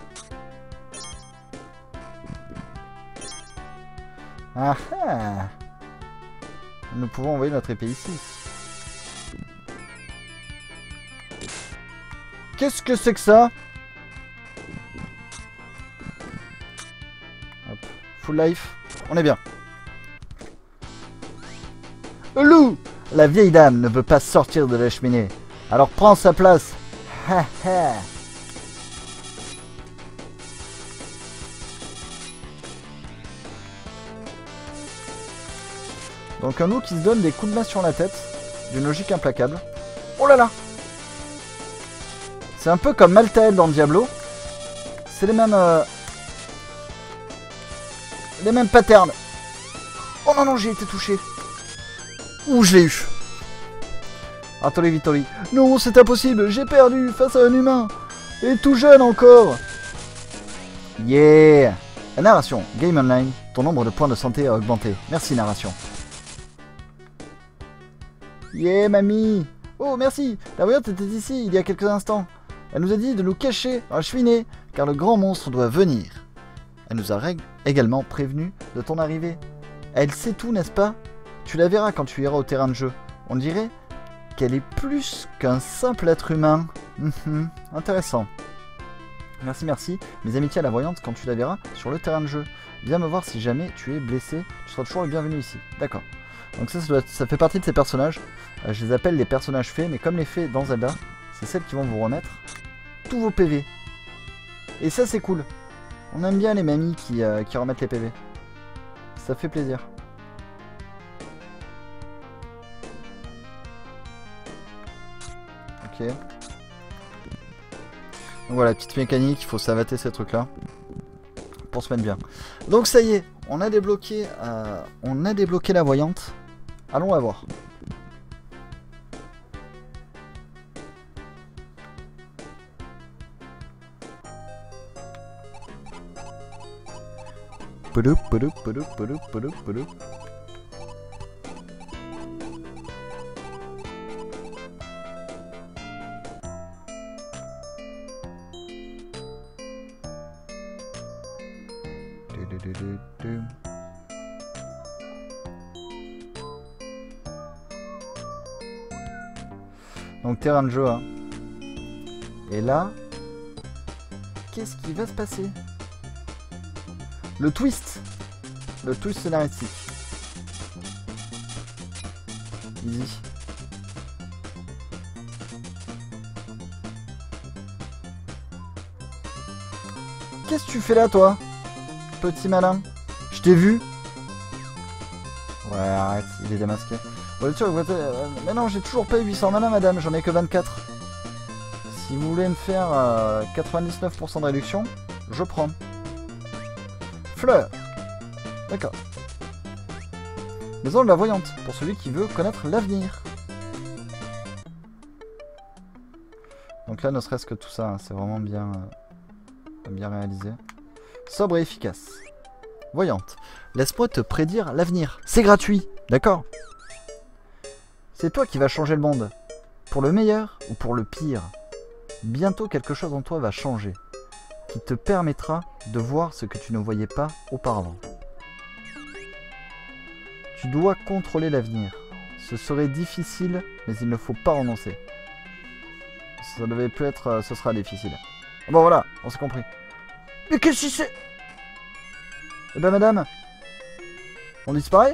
Ah ah! Nous pouvons envoyer notre épée ici. Qu'est-ce que c'est que ça? Hop. Full life. On est bien. Loup! La vieille dame ne veut pas sortir de la cheminée. Alors prends sa place. Ha ha! Donc un loup qui se donne des coups de main sur la tête, d'une logique implacable. Oh là là! C'est un peu comme Maltael dans Diablo. C'est les mêmes patterns. Oh non non, j'ai été touché. Ouh, je l'ai eu. Attendez, Vittori. Non, c'est impossible, j'ai perdu face à un humain. Et tout jeune encore. Yeah! La narration, Game Online, ton nombre de points de santé a augmenté. Merci narration. Yeah, mamie! Oh, merci! La voyante était ici il y a quelques instants. Elle nous a dit de nous cacher dans la cheminée, car le grand monstre doit venir. Elle nous a également prévenu de ton arrivée. Elle sait tout, n'est-ce pas? Tu la verras quand tu iras au terrain de jeu. On dirait qu'elle est plus qu'un simple être humain. Intéressant. Merci, merci. Mes amitiés à la voyante quand tu la verras sur le terrain de jeu. Viens me voir si jamais tu es blessé. Tu seras toujours le bienvenu ici. D'accord. Donc ça fait partie de ces personnages. Je les appelle les personnages fées, mais comme les fées dans Zelda, c'est celles qui vont vous remettre tous vos PV. Et ça c'est cool. On aime bien les mamies qui remettent les PV. Ça fait plaisir. Ok. Donc voilà, petite mécanique, il faut savater ces trucs là. Pour se mettre bien. Donc ça y est, on a débloqué la voyante. Allons la voir. Donc terrain de jeu, hein. Et là, qu'est-ce qui va se passer? Le twist scénaristique. Easy. Qu'est-ce que tu fais là, toi? Petit malin. Je t'ai vu. Ouais, arrête, il est démasqué. Mais non, j'ai toujours pas eu 800 mana, madame, j'en ai que 24. Si vous voulez me faire 99% de réduction, je prends. Fleur. D'accord. Maison de la voyante, pour celui qui veut connaître l'avenir. Donc là, ne serait-ce que tout ça, hein, c'est vraiment bien réalisé. Sobre et efficace. Voyante. Laisse-moi te prédire l'avenir. C'est gratuit, d'accord? C'est toi qui vas changer le monde. Pour le meilleur ou pour le pire. Bientôt quelque chose en toi va changer. Qui te permettra de voir ce que tu ne voyais pas auparavant. Tu dois contrôler l'avenir. Ce serait difficile, mais il ne faut pas renoncer. Ça devait plus être... ce sera difficile. Bon voilà, on s'est compris. Mais qu'est-ce que c'est? Eh ben madame, on disparaît?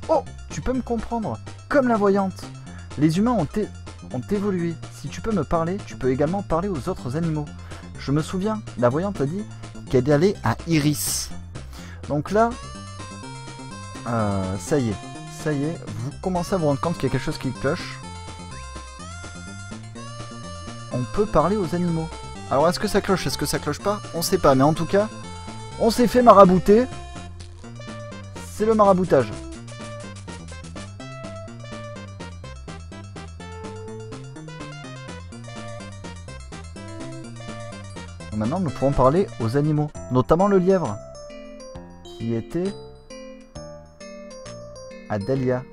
Oh, tu peux me comprendre. Comme la voyante. Les humains ont évolué. Si tu peux me parler, tu peux également parler aux autres animaux. Je me souviens, la voyante a dit qu'elle allait à Iris. Donc là, ça y est, vous commencez à vous rendre compte qu'il y a quelque chose qui cloche. On peut parler aux animaux. Alors est-ce que ça cloche, est-ce que ça cloche pas? On sait pas, mais en tout cas, on s'est fait marabouter. C'est le maraboutage. Maintenant, nous pourrons parler aux animaux, notamment le lièvre, qui était à Dahlia.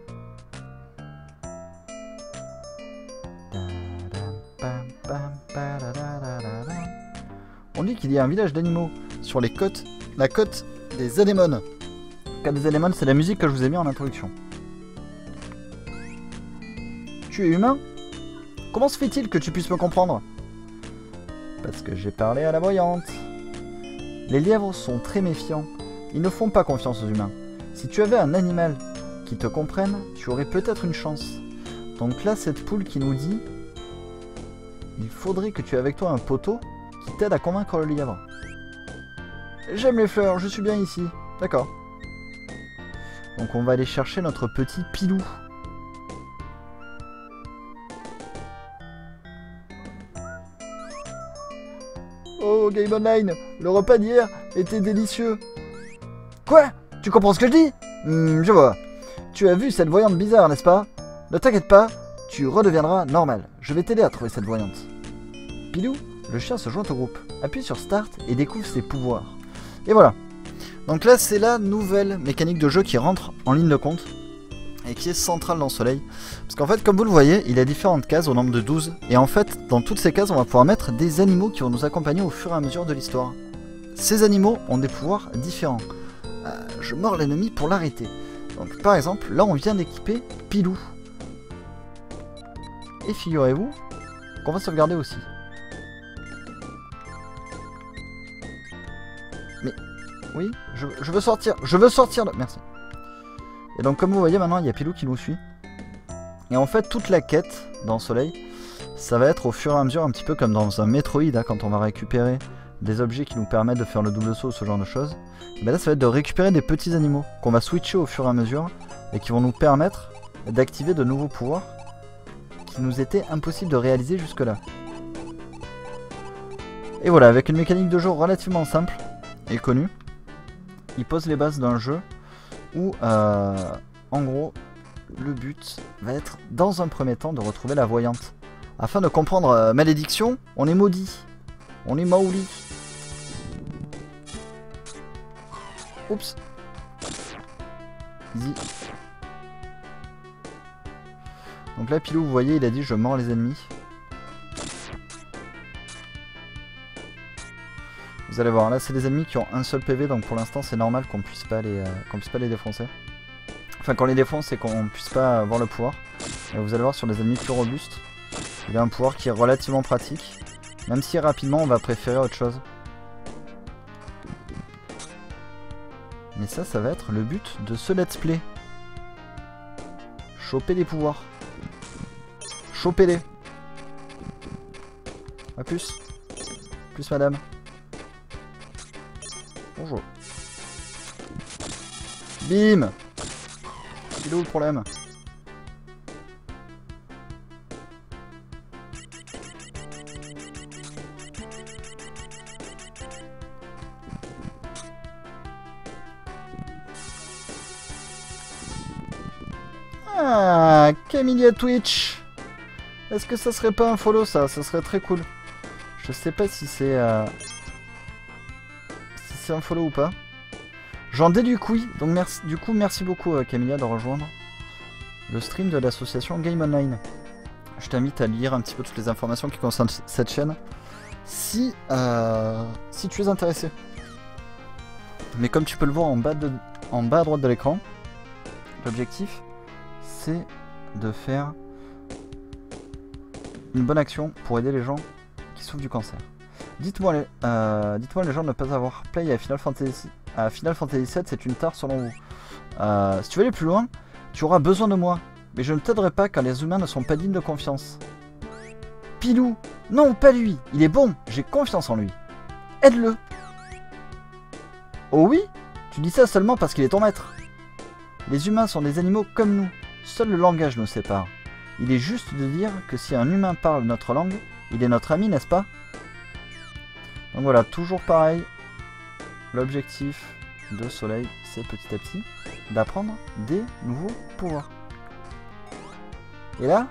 On dit qu'il y a un village d'animaux sur les côtes, la côte des anémones. La côte des anémones, c'est la musique que je vous ai mis en introduction. Tu es humain? Comment se fait-il que tu puisses me comprendre? Parce que j'ai parlé à la voyante. Les lièvres sont très méfiants. Ils ne font pas confiance aux humains. Si tu avais un animal qui te comprenne, tu aurais peut-être une chance. Donc là, cette poule qui nous dit... Il faudrait que tu aies avec toi un poteau qui t'aide à convaincre le lièvre. J'aime les fleurs, je suis bien ici. D'accord. Donc on va aller chercher notre petit Pilou. Oh, Game Online, le repas d'hier était délicieux. Quoi? Tu comprends ce que je dis? Je vois. Tu as vu cette voyante bizarre, n'est-ce pas? Ne t'inquiète pas, tu redeviendras normal. Je vais t'aider à trouver cette voyante. Pilou, le chien se joint au groupe. Appuie sur Start et découvre ses pouvoirs. Et voilà. Donc là, c'est la nouvelle mécanique de jeu qui rentre en ligne de compte. Et qui est centrale dans Soleil. Parce qu'en fait, comme vous le voyez, il y a différentes cases au nombre de 12. Et en fait, dans toutes ces cases, on va pouvoir mettre des animaux qui vont nous accompagner au fur et à mesure de l'histoire. Ces animaux ont des pouvoirs différents. Je mords l'ennemi pour l'arrêter. Donc par exemple, là on vient d'équiper Pilou. Et figurez-vous qu'on va sauvegarder aussi. Mais, oui, je veux sortir, Merci. Et donc comme vous voyez maintenant il y a Pilou qui nous suit. Et en fait toute la quête dans Soleil, ça va être au fur et à mesure un petit peu comme dans un Metroid hein, quand on va récupérer des objets qui nous permettent de faire le double saut ou ce genre de choses. Et ben là ça va être de récupérer des petits animaux qu'on va switcher au fur et à mesure et qui vont nous permettre d'activer de nouveaux pouvoirs qui nous étaient impossibles de réaliser jusque là. Et voilà, avec une mécanique de jeu relativement simple et connue, il pose les bases d'un jeu où, en gros, le but va être, dans un premier temps, de retrouver la voyante. Afin de comprendre malédiction, on est maudit. On est maouli. Oups. Easy. Donc là, Pilou, vous voyez, il a dit je mords les ennemis. Vous allez voir, là c'est des ennemis qui ont un seul PV, donc pour l'instant c'est normal qu'on puisse pas les défoncer. Enfin qu'on les défonce et qu'on puisse pas avoir le pouvoir. Et vous allez voir sur des ennemis plus robustes, il a un pouvoir qui est relativement pratique. Même si rapidement on va préférer autre chose. Mais ça va être le but de ce let's play. Choper des pouvoirs. Chopez-les. A plus. Plus madame. Bonjour. Bim. Il est où le problème? Ah, Camilla Twitch. Est-ce que ça serait pas un follow ça? Ça serait très cool. Je sais pas si c'est si c'est un follow ou pas. J'en déduis que oui. Donc merci, du coup merci beaucoup Camilla de rejoindre. le stream de l'association Game Online. Je t'invite à lire un petit peu toutes les informations qui concernent cette chaîne si tu es intéressé. Mais comme tu peux le voir en bas à droite de l'écran, l'objectif c'est de faire une bonne action pour aider les gens qui souffrent du cancer. Dites-moi les gens de ne pas avoir play à Final Fantasy VII, c'est une tare selon vous. Si tu veux aller plus loin, tu auras besoin de moi. Mais je ne t'aiderai pas car les humains ne sont pas dignes de confiance. Pilou, non, pas lui. Il est bon, j'ai confiance en lui. Aide-le. Oh oui? Tu dis ça seulement parce qu'il est ton maître. Les humains sont des animaux comme nous. Seul le langage nous sépare. Il est juste de dire que si un humain parle notre langue, il est notre ami, n'est-ce pas? Donc voilà, toujours pareil. L'objectif de Soleil, c'est petit à petit d'apprendre des nouveaux pouvoirs. Et là,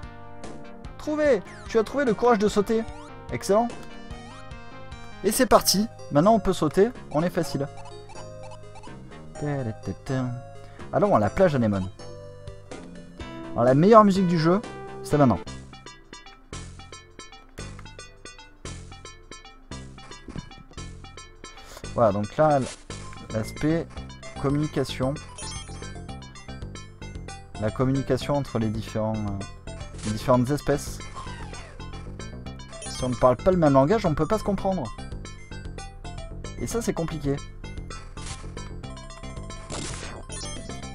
tu as trouvé le courage de sauter. Excellent. Et c'est parti. Maintenant on peut sauter, on est facile. Allons à la plage Anémone. Alors la meilleure musique du jeu, c'est maintenant. Voilà, donc là, l'aspect communication. La communication entre les différentes espèces. Si on ne parle pas le même langage, on ne peut pas se comprendre. Et ça, c'est compliqué.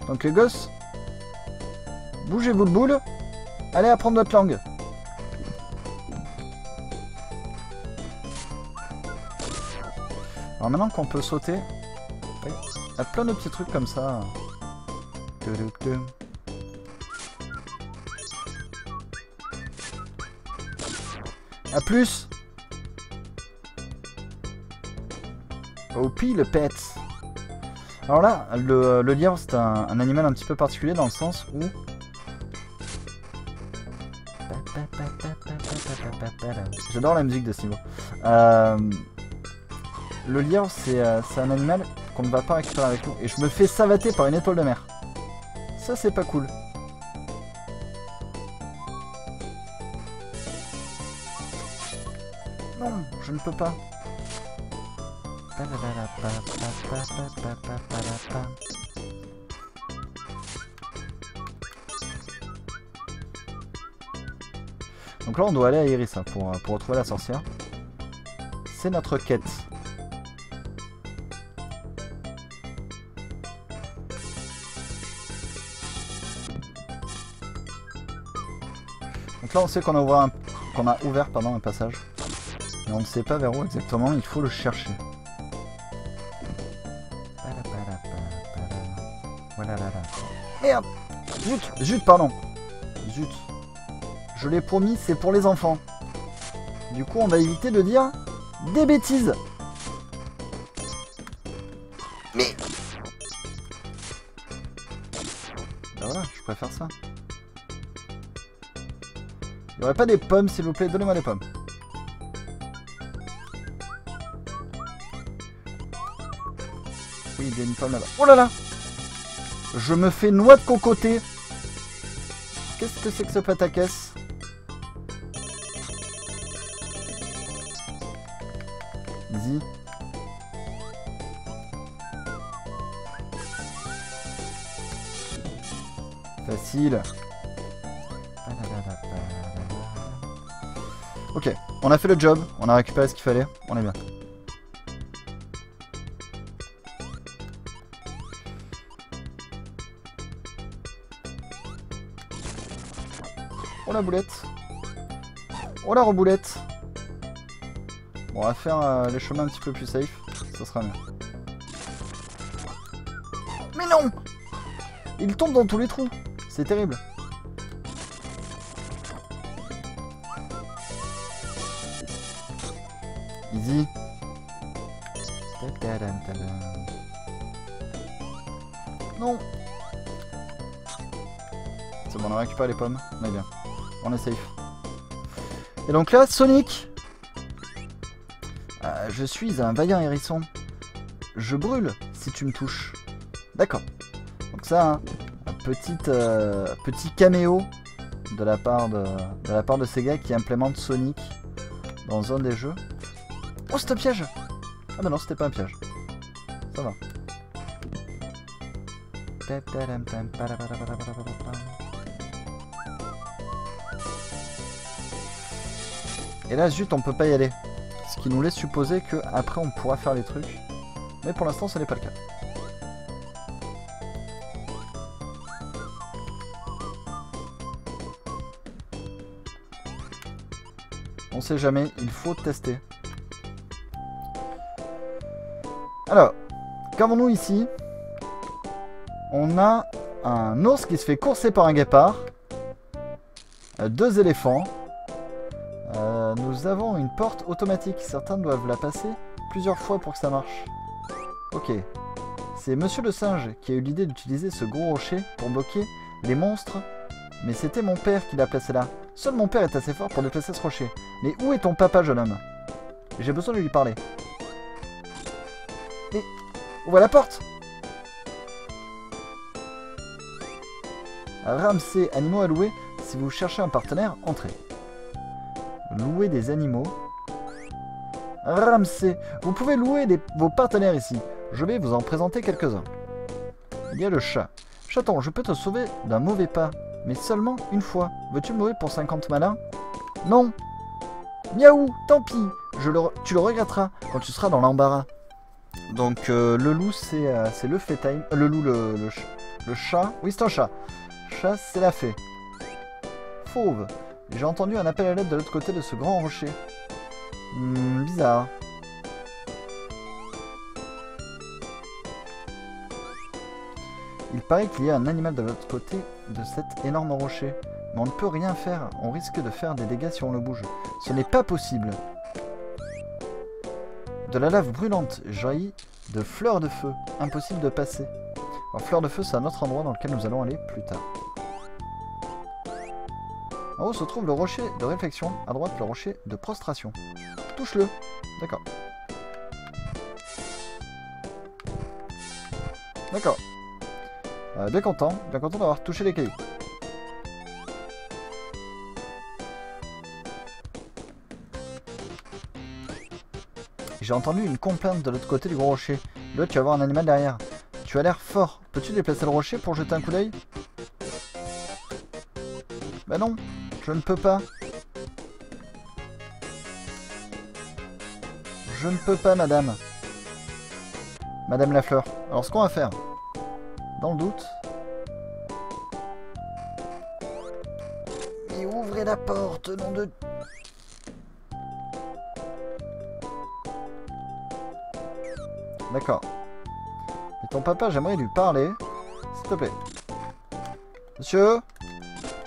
Donc les gosses, bougez-vous le boule. Allez apprendre notre langue. Alors maintenant qu'on peut sauter, il y a plein de petits trucs comme ça. A plus. Opie le pet. Alors là, le lièvre c'est un animal un petit peu particulier dans le sens où... J'adore la musique de ce niveau. Le lièvre c'est un animal qu'on ne va pas récupérer avec nous. Et je me fais savater par une étoile de mer. Ça c'est pas cool. Non, je ne peux pas. Donc là on doit aller à Iris hein, pour retrouver la sorcière. C'est notre quête. Donc là on sait qu'on a ouvert un passage. Mais on ne sait pas vers où exactement, il faut le chercher. Merde! Zut, pardon. Zut. Je l'ai promis, c'est pour les enfants. Du coup, on va éviter de dire des bêtises. Mais... Ben voilà, je préfère ça. Il n'y aurait pas des pommes, s'il vous plaît? Donnez-moi des pommes. Oui, il y a une pomme là-bas. Oh là là! Je me fais noix de cocoté. Qu'est-ce que c'est que ce pataquès? Easy. Facile. Ok, on a fait le job, on a récupéré ce qu'il fallait, on est bien. Oh la boulette. Oh la reboulette. Bon, on va faire les chemins un petit peu plus safe, ça sera mieux. Mais non! Il tombe dans tous les trous, c'est terrible. Easy. Non. C'est bon, on a récupéré les pommes, on est bien. On est safe. Et donc là, Sonic. Je suis un vaillant hérisson. Je brûle si tu me touches. D'accord. Donc ça, hein, petit caméo de la part de Sega qui implémente Sonic dans un des jeux. Oh, c'est un piège! Ah bah non, c'était pas un piège. Ça va. Et là, zut, on peut pas y aller. Ce qui nous laisse supposer qu'après on pourra faire les trucs. Mais pour l'instant, ce n'est pas le cas. On sait jamais, il faut tester. Alors, qu'avons-nous ici? On a un ours qui se fait courser par un guépard. Deux éléphants. Nous avons une porte automatique. Certains doivent la passer plusieurs fois pour que ça marche. Ok. C'est Monsieur le Singe qui a eu l'idée d'utiliser ce gros rocher pour bloquer les monstres. Mais c'était mon père qui l'a placé là. Seul mon père est assez fort pour déplacer ce rocher. Mais où est ton papa, jeune homme? J'ai besoin de lui parler. Mais ouvre la porte! Ramsey, animaux à louer. Si vous cherchez un partenaire, entrez. Louer des animaux. Ramsey, vous pouvez louer vos partenaires ici. Je vais vous en présenter quelques-uns. Il y a le chat. Chaton, je peux te sauver d'un mauvais pas, mais seulement une fois. Veux-tu mourir pour 50 malins? Non. Miaou, tant pis. Tu le regretteras quand tu seras dans l'embarras. Donc le loup, c'est le fait time. Le loup, le chat. Oui, c'est un chat. Chat, c'est la fée. Fauve. J'ai entendu un appel à l'aide de l'autre côté de ce grand rocher. Bizarre. Il paraît qu'il y a un animal de l'autre côté de cet énorme rocher. Mais on ne peut rien faire. On risque de faire des dégâts si on le bouge. Ce n'est pas possible. De la lave brûlante jaillit de fleurs de feu. Impossible de passer. Alors, fleurs de feu, c'est un autre endroit dans lequel nous allons aller plus tard. En haut se trouve le rocher de réflexion. À droite, le rocher de prostration. Touche-le. D'accord. D'accord. Bien content d'avoir touché les cailloux. J'ai entendu une complainte de l'autre côté du gros rocher. Là, tu vas voir un animal derrière. Tu as l'air fort. Peux-tu déplacer le rocher pour jeter un coup d'œil? Bah non, je ne peux pas. Je ne peux pas, madame. Madame la fleur. Alors, ce qu'on va faire, dans le doute... Et ouvrez la porte, nom de... D'accord. Et ton papa, j'aimerais lui parler. S'il te plaît. Monsieur?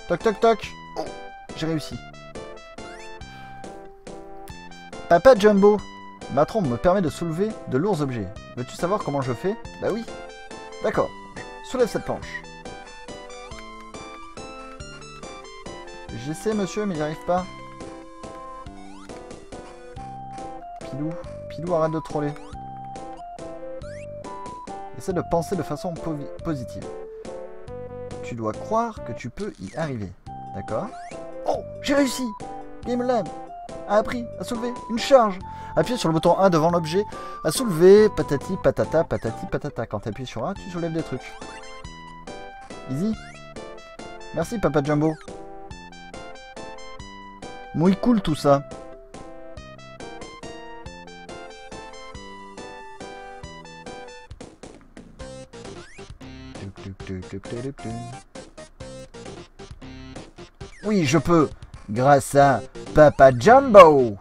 Toc toc toc. Oh, j'ai réussi. Papa Jumbo. Ma trompe me permet de soulever de lourds objets. Veux-tu savoir comment je fais? Bah oui. D'accord. Soulève cette planche. J'essaie, monsieur, mais j'y arrive pas. Pilou, arrête de troller. Essaie de penser de façon positive. Tu dois croire que tu peux y arriver. D'accord? Oh, j'ai réussi! Game Lab a appris à soulever une charge. Appuie sur le bouton A devant l'objet. À soulever, patati patata, patati patata. Quand tu appuies sur A, tu soulèves des trucs. Easy. Merci, Papa Jumbo. Muy cool tout ça. Oui, je peux. Grâce à Papa Jumbo.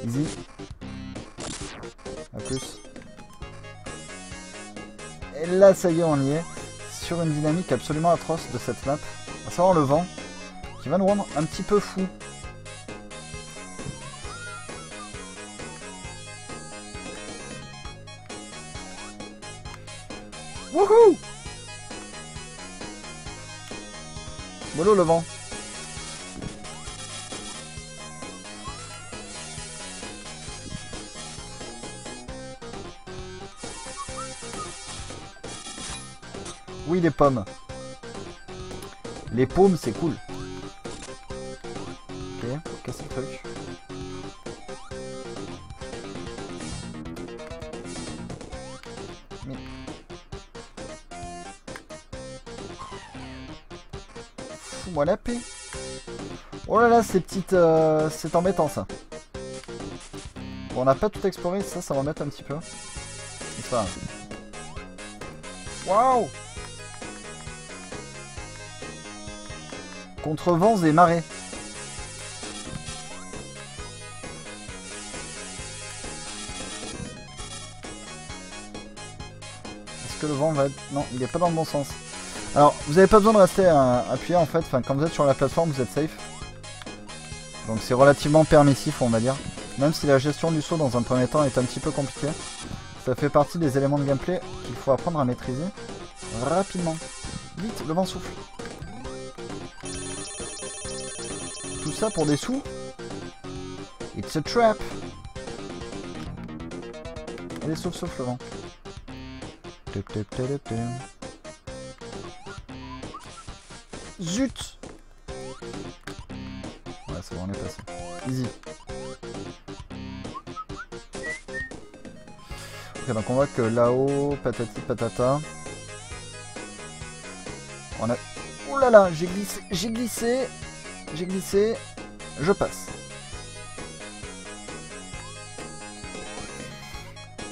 Easy. A plus. Et là, ça y est, on y est. Sur une dynamique absolument atroce de cette map. À savoir le vent. Qui va nous rendre un petit peu fou. Wouhou! Mollo le vent. Oui, les pommes. Les paumes, c'est cool. Ok, casser le truc. Mais... Fous-moi la paix. Oh là là, ces petites... c'est embêtant, ça. Bon, on n'a pas tout exploré, ça m'embête un petit peu. C'est pas grave. Waouh! Contre vents et marées. Est-ce que le vent va... Non, il n'est pas dans le bon sens. Alors, vous n'avez pas besoin de rester appuyé en fait. Enfin, quand vous êtes sur la plateforme, vous êtes safe. Donc c'est relativement permissif, on va dire. Même si la gestion du saut dans un premier temps est un petit peu compliquée. Ça fait partie des éléments de gameplay qu'il faut apprendre à maîtriser rapidement. Vite, le vent souffle. Tout ça pour des sous. It's a trap. Allez, souffle le vent. Zut. Ouais, c'est bon, on est passé. Easy. Ok, donc on voit que là-haut, patati patata. On a... Ouh là là, j'ai glissé, je passe.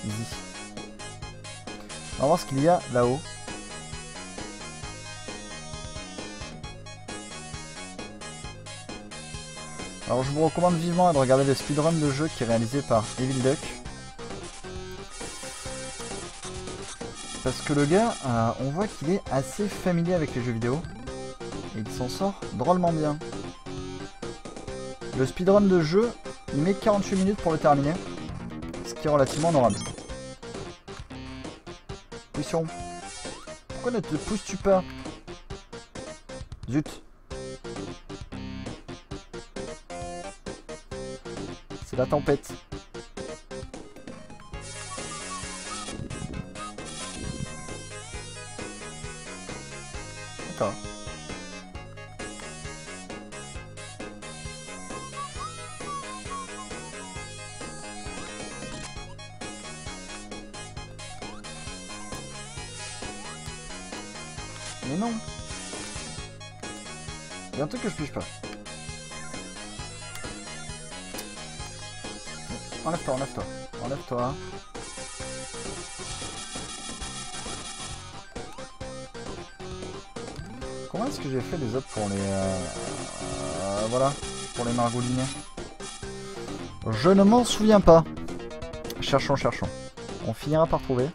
Easy. On va voir ce qu'il y a là-haut. Alors je vous recommande vivement de regarder le speedrun de jeu qui est réalisé par Evil Duck. Parce que le gars, on voit qu'il est assez familier avec les jeux vidéo. Et il s'en sort drôlement bien. Le speedrun de jeu, il met 48 minutes pour le terminer. Ce qui est relativement honorable. Position. Pourquoi ne te pousses-tu pas? Zut. C'est la tempête. D'accord. Mais non. Il y a un truc que je pige pas. Enlève-toi, enlève-toi. Enlève-toi. Comment est-ce que j'ai fait les autres pour les... voilà, pour les margoulinets? Je ne m'en souviens pas. Cherchons, cherchons. On finira par trouver.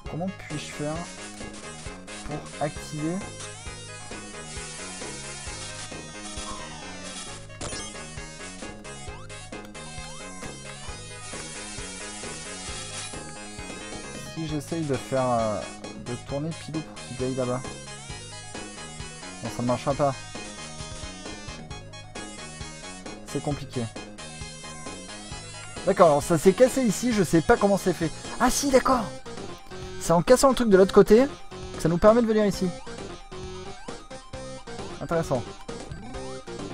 Comment puis-je faire pour activer... Si j'essaye de faire... de tourner Pilou pour qu'il aille là-bas. Non, ça ne marchera pas. C'est compliqué. D'accord, alors ça s'est cassé ici, je sais pas comment c'est fait. Ah si, d'accord. C'est en cassant le truc de l'autre côté que ça nous permet de venir ici. Intéressant.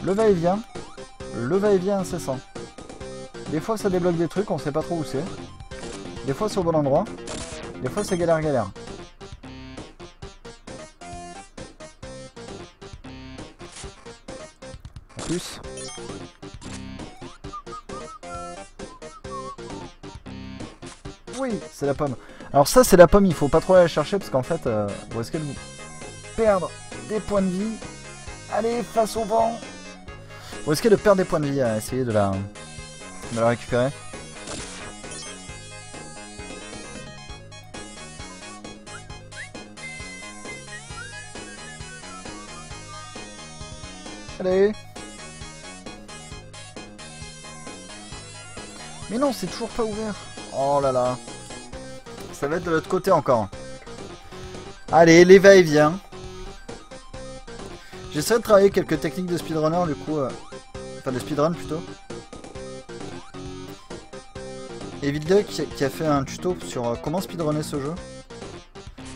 Le va-et-vient. Le va-et-vient incessant. Des fois ça débloque des trucs, on sait pas trop où c'est. Des fois c'est au bon endroit. Des fois c'est galère. En plus. Oui, c'est la pomme. Alors ça c'est la pomme, il faut pas trop aller la chercher parce qu'en fait, vous risquez de vous perdre des points de vie. Allez, face au vent. Vous risquez de perdre des points de vie à essayer de la récupérer. Allez. Mais non, c'est toujours pas ouvert. Oh là là. Ça va être de l'autre côté encore. Allez, les va-et-vient. J'essaierai de travailler quelques techniques de speedrunner du coup. Enfin de speedrun plutôt. Evilduck qui a fait un tuto sur comment speedrunner ce jeu.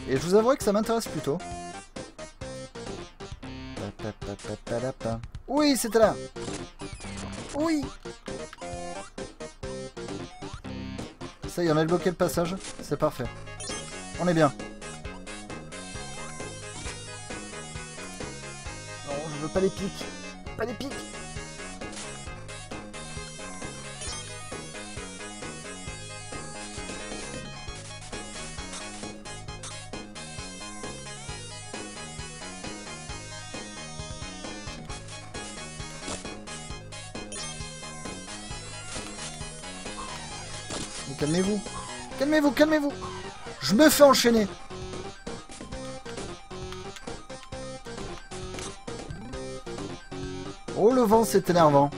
Et je vous avouerai que ça m'intéresse plutôt. Oui, c'était là. Oui. Ça y est, on a débloqué le passage. C'est parfait. On est bien. Non, je veux pas les pics. Pas les pics. Calmez-vous. Calmez-vous, calmez-vous. Je me fais enchaîner. Oh, le vent, c'est énervant.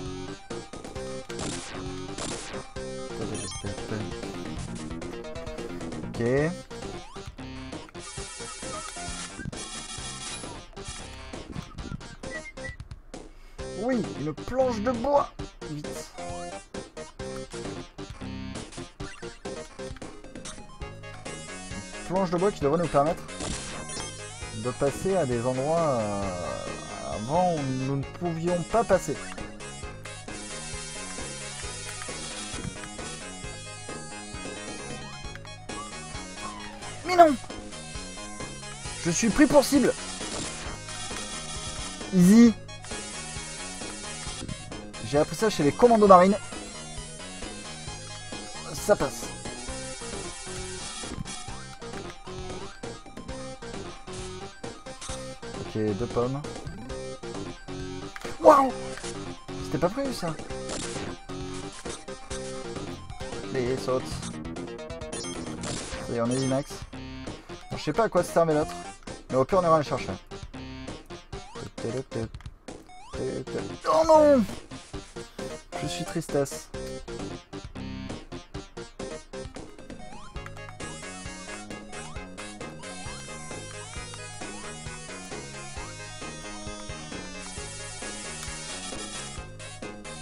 Ok. Oui, une planche de bois. Vite. Planche de bois qui devrait nous permettre de passer à des endroits avant où nous ne pouvions pas passer. Mais non! Je suis pris pour cible! Easy! J'ai appris ça chez les commandos marines. Ça passe. Ok, 2 pommes. Waouh! C'était pas prévu ça. Les sautes. Ça y est, on est max. Bon, je sais pas à quoi servait l'autre. Mais au pire, on ira le chercher. Oh non! Je suis tristesse.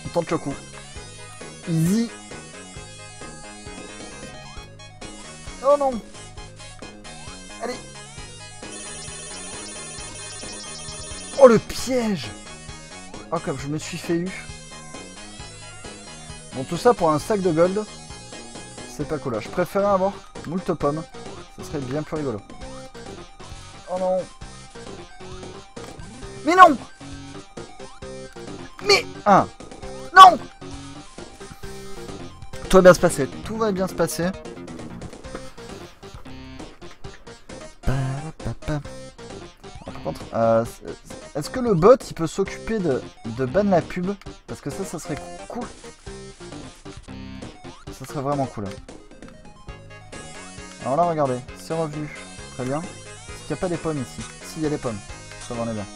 On tente le coup. Easy. Oh non! Allez! Oh le piège! Oh comme je me suis fait eu. Bon tout ça pour un sac de gold. C'est pas cool là. Je préférais avoir moult pommes. Ça serait bien plus rigolo. Oh non! Mais non! Mais... Ah! Non! Tout va bien se passer. Tout va bien se passer. Par contre, est-ce que le bot il peut s'occuper de ban la pub? Parce que ça serait cool. Ça serait vraiment cool. Alors là, regardez, c'est revenu. Très bien. Est-ce qu'il n'y a pas des pommes ici? Si, il y a des pommes. Ça va, on est bien.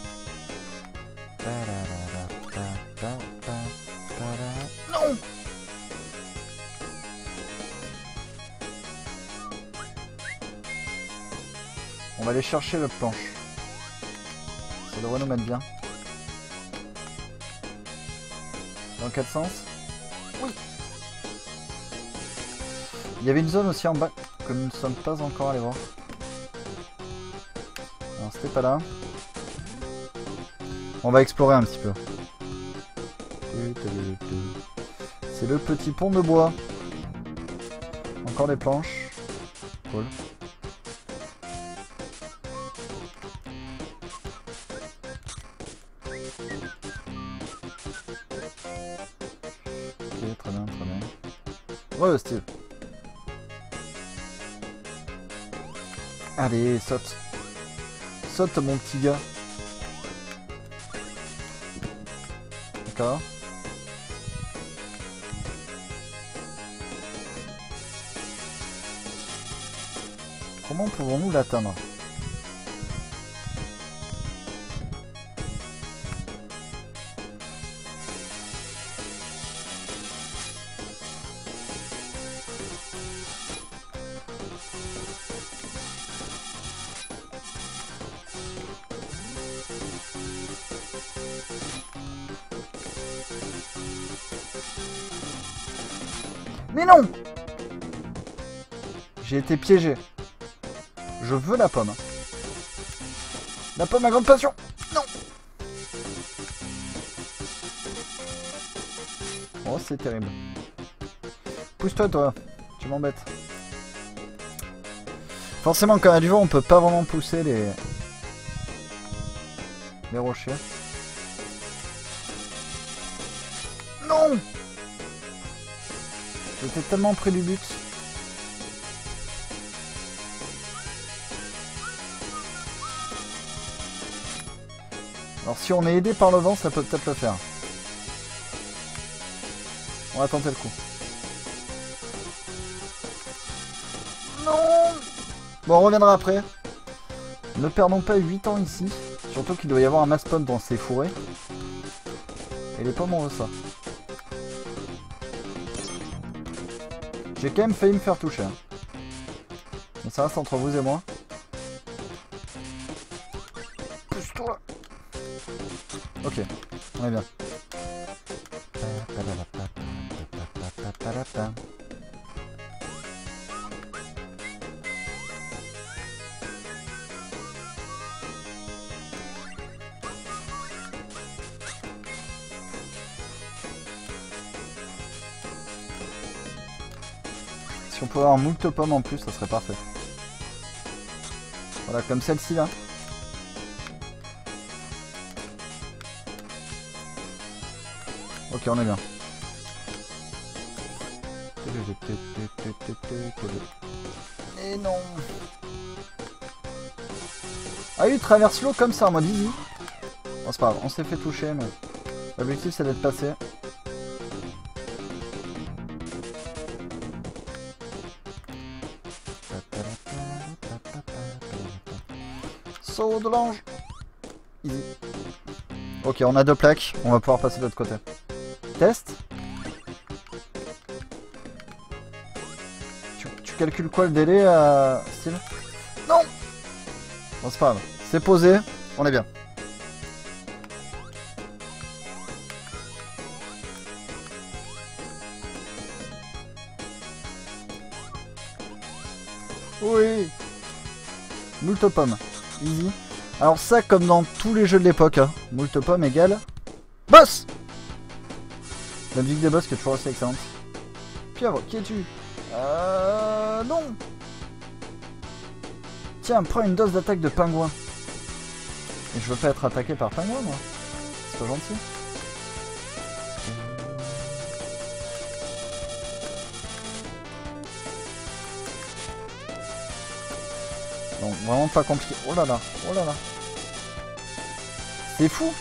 Non! On va aller chercher le planche. Ça devrait nous mettre bien. Dans quel sens? Oui. Il y avait une zone aussi en bas que nous ne sommes pas encore allés voir. Alors c'était pas là. On va explorer un petit peu. C'est le petit pont de bois. Encore des planches. Cool. Ok, très bien, très bien. Ouais, Steve. Allez, saute. Saute, mon petit gars. D'accord. Comment pouvons-nous l'atteindre? Mais non! J'ai été piégé. Je veux la pomme. La pomme, ma grande passion. Non! Oh, c'est terrible. Pousse-toi, toi. Tu m'embêtes. Forcément, quand il y a du vent, on peut pas vraiment pousser les rochers. Non! J'étais tellement près du but. Alors si on est aidé par le vent, ça peut peut-être le faire. On va tenter le coup. Non! Bon, on reviendra après. Ne perdons pas 8 ans ici. Surtout qu'il doit y avoir un mass pomme dans ces fourrés. Et les pommes, on veut ça. J'ai quand même failli me faire toucher. Hein. Mais ça reste entre vous et moi. Pousse-toi! Ok, on est bien. Si on pouvait avoir moult pommes en plus, ça serait parfait. Voilà, comme celle-ci là. Ok, on est bien. Et non. Ah oui, traverse l'eau comme ça en mode easy. Bon, c'est pas grave, on s'est fait toucher, mais l'objectif c'est d'être passé. Saut de l'ange. Easy. Ok, on a 2 plaques, on va pouvoir passer de l'autre côté. Test. Tu calcules quoi le délai, style? Non. Bon, c'est pas grave. C'est posé, on est bien. Oui. Moult pommes. Easy. Alors ça, comme dans tous les jeux de l'époque, hein. Moult pommes égale... Boss! La musique des boss qui est toujours assez excellente. Pieuvre, qui es-tu? Non. Tiens, prends une dose d'attaque de pingouin. Et je veux pas être attaqué par pingouin, moi. C'est pas gentil. Bon, vraiment pas compliqué. Oh là là, oh là là. C'est fou.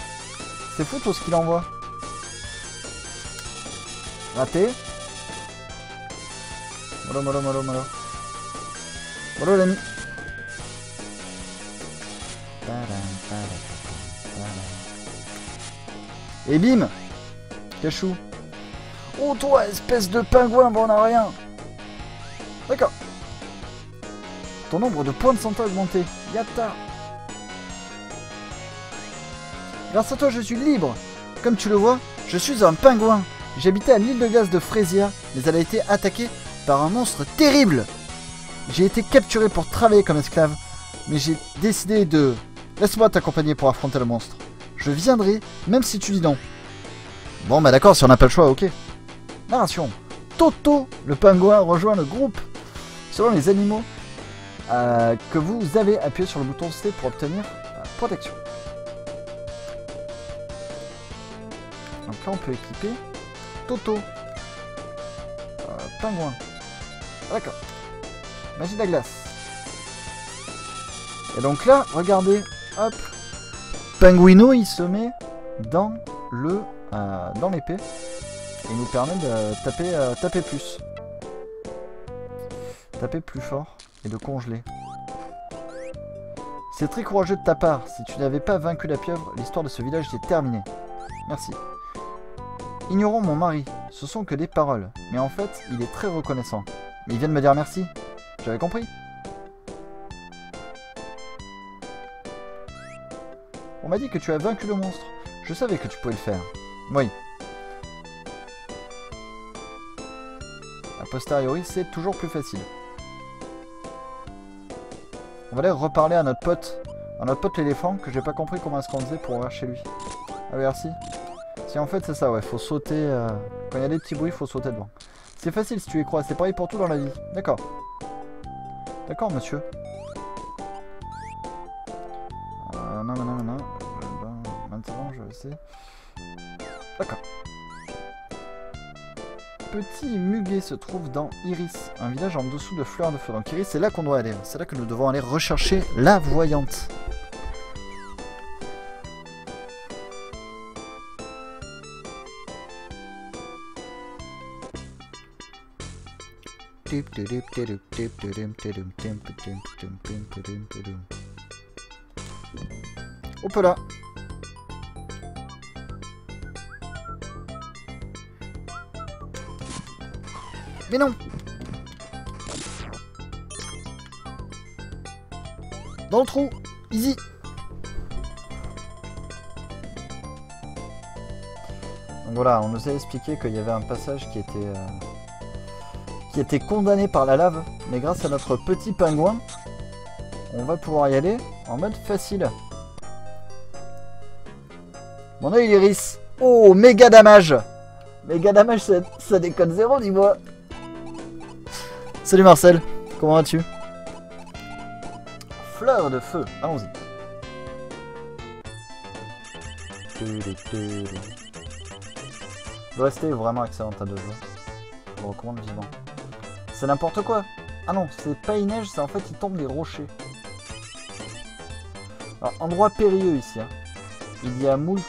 C'est fou tout ce qu'il envoie. Raté. Mollo, mollo, mollo, mollo. Mollo l'ami. Et bim. Cachou. Oh toi, espèce de pingouin, bon on a rien. D'accord. Ton nombre de points de santé a augmenté. Yatta. Grâce à toi, je suis libre. Comme tu le vois, je suis un pingouin. J'habitais à l'île de glace de Freysia, mais elle a été attaquée par un monstre terrible. J'ai été capturé pour travailler comme esclave, mais j'ai décidé de... Laisse-moi t'accompagner pour affronter le monstre. Je viendrai, même si tu dis non. Bon bah d'accord, si on n'a pas le choix, ok. Narration. Toto, le pingouin, rejoint le groupe. Selon les animaux que vous avez appuyé sur le bouton C pour obtenir protection. Donc là on peut équiper Toto. Pingouin. D'accord. Magie de la glace. Et donc là, regardez, hop. Pinguino il se met dans le dans l'épée. Et il nous permet de taper plus. Taper plus fort et de congeler. C'est très courageux de ta part. Si tu n'avais pas vaincu la pieuvre, l'histoire de ce village était terminée. Merci. Ignorons mon mari. Ce sont que des paroles. Mais en fait, il est très reconnaissant. Mais il vient de me dire merci. J'avais compris. On m'a dit que tu as vaincu le monstre. Je savais que tu pouvais le faire. Oui. posteriori, c'est toujours plus facile. On va aller reparler à notre pote l'éléphant, que j'ai pas compris comment est-ce qu'on faisait pour voir chez lui. Ah oui, merci. Si en fait c'est ça, ouais, faut sauter... Quand il y a des petits bruits, faut sauter devant. C'est facile si tu y crois, c'est pareil pour tout dans la vie. D'accord. D'accord, monsieur. Non. Maintenant, je sais. D'accord. Petit muguet se trouve dans Iris, un village en dessous de Fleur de Feu. Donc Iris, c'est là qu'on doit aller. C'est là que nous devons aller rechercher la voyante. Hop là. Mais non. Dans le trou. Easy. Donc voilà, on nous a expliqué qu'il y avait un passage qui était condamné par la lave. Mais grâce à notre petit pingouin, on va pouvoir y aller en mode facile. Mon œil iris. Oh, méga damage. Méga damage, ça déconne zéro, dis-moi. Salut Marcel, comment vas-tu? Fleur de feu, allons-y. L'OST est vraiment excellente à deux joueurs. Je vous recommande vivement. C'est n'importe quoi. Ah non, c'est pas une neige, c'est en fait il tombe des rochers. Alors, endroit périlleux ici. Hein. Il y a moult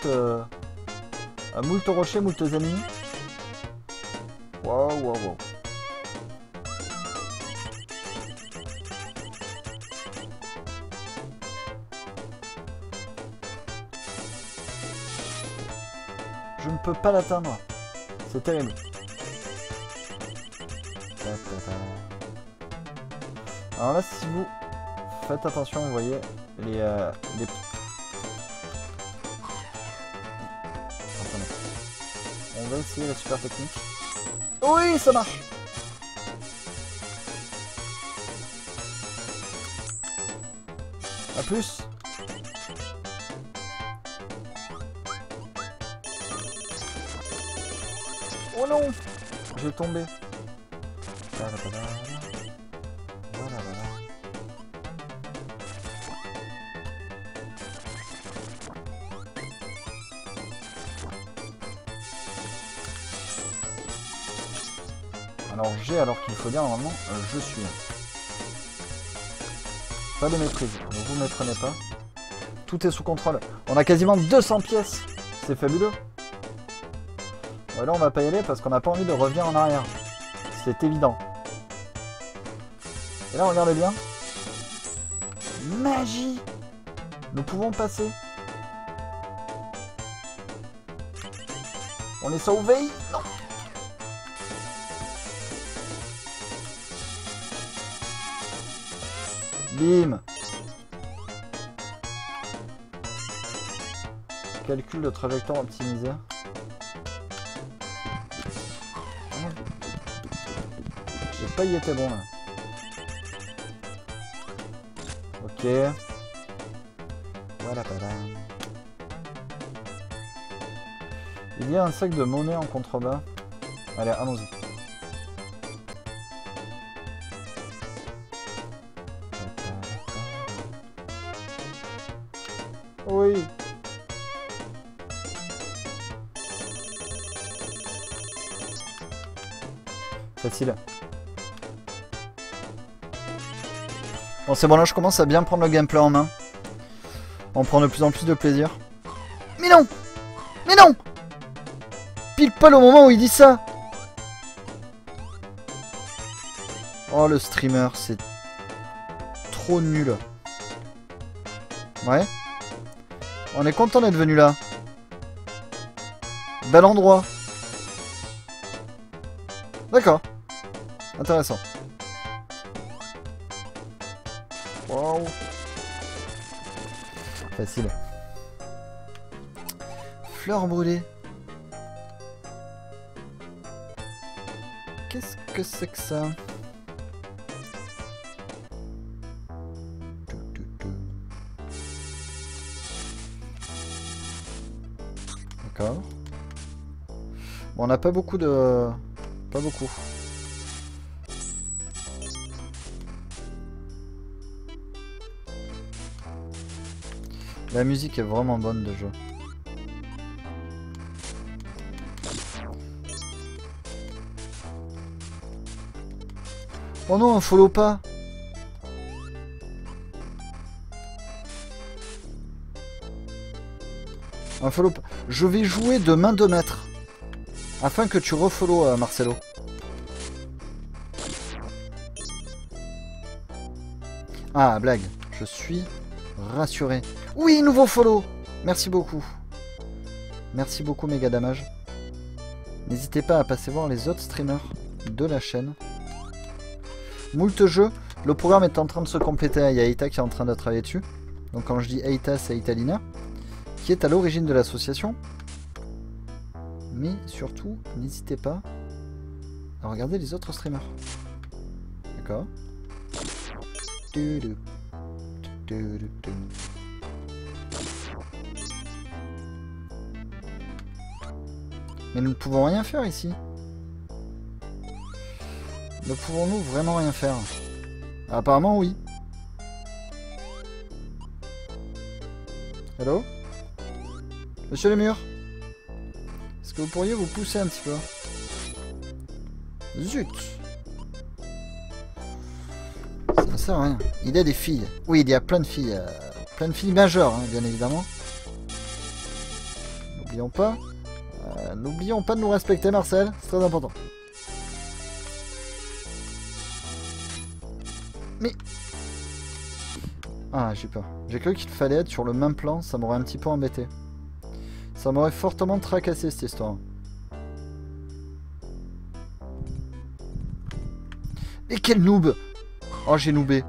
rochers, moult ennemis. Wow. Je ne peux pas l'atteindre. C'est terrible. Alors là, si vous faites attention, vous voyez les... Attendez. On va essayer la super technique. Oui, ça marche. A plus. Oh non, j'ai tombé. Voilà. Alors j'ai, alors qu'il faut dire normalement, je suis. Pas de méprise, ne vous méprenez pas. Tout est sous contrôle. On a quasiment 200 pièces. C'est fabuleux. Ouais, là on va pas y aller parce qu'on n'a pas envie de revenir en arrière. C'est évident. Et là regardez bien. Magie. Nous pouvons passer. On est sauvé. Non. Bim. Calcul de trajectoire optimisé. J'ai pas y été bon là. Ok. Voilà. Il y a un sac de monnaie en contrebas. Allez, allons-y. Oui. Facile. Bon, c'est bon, là je commence à bien prendre le gameplay en main. On prend de plus en plus de plaisir. Mais non! Mais non! Pile poil au moment où il dit ça! Oh, le streamer, c'est trop nul. Ouais. On est content d'être venu là. Bel endroit. D'accord. Intéressant. Wow. Facile. Fleurs brûlées. Qu'est-ce que c'est que ça? D'accord. Bon, on n'a pas beaucoup de... Pas beaucoup. La musique est vraiment bonne de jeu. Oh non, un follow pas. Un follow pas. Je vais jouer de main de maître. Afin que tu refollow Marcelo. Ah, blague. Je suis rassuré. Oui, nouveau follow. Merci beaucoup. Merci beaucoup, méga damage. N'hésitez pas à passer voir les autres streamers de la chaîne. Moult jeux. Le programme est en train de se compléter. Il y a Eita qui est en train de travailler dessus. Donc quand je dis Eita, c'est Italina, qui est à l'origine de l'association. Mais surtout, n'hésitez pas à regarder les autres streamers. D'accord. Mais nous ne pouvons rien faire ici. Ne pouvons-nous vraiment rien faire? Apparemment oui. Hello? Monsieur le mur? Est-ce que vous pourriez vous pousser un petit peu? Zut! Ça ne sert à rien. Il y a des filles. Oui, il y a plein de filles. Plein de filles majeures, hein, bien évidemment. N'oublions pas. N'oublions pas de nous respecter, Marcel. C'est très important. Mais... Ah, j'ai peur. J'ai cru qu'il fallait être sur le même plan. Ça m'aurait un petit peu embêté. Ça m'aurait fortement tracassé, cette histoire. Et quel noob! Oh, j'ai noobé.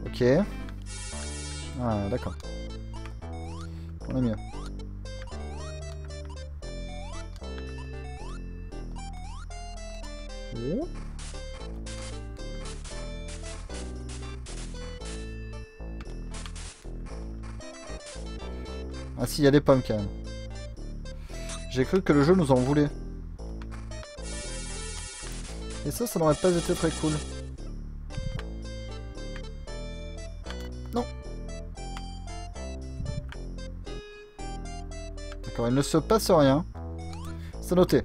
Ok. Ah, d'accord. On est mieux. Oh. Ah si, il y a des pommes quand même. J'ai cru que le jeu nous en voulait. Et ça n'aurait pas été très cool. Non. D'accord, il ne se passe rien. C'est noté.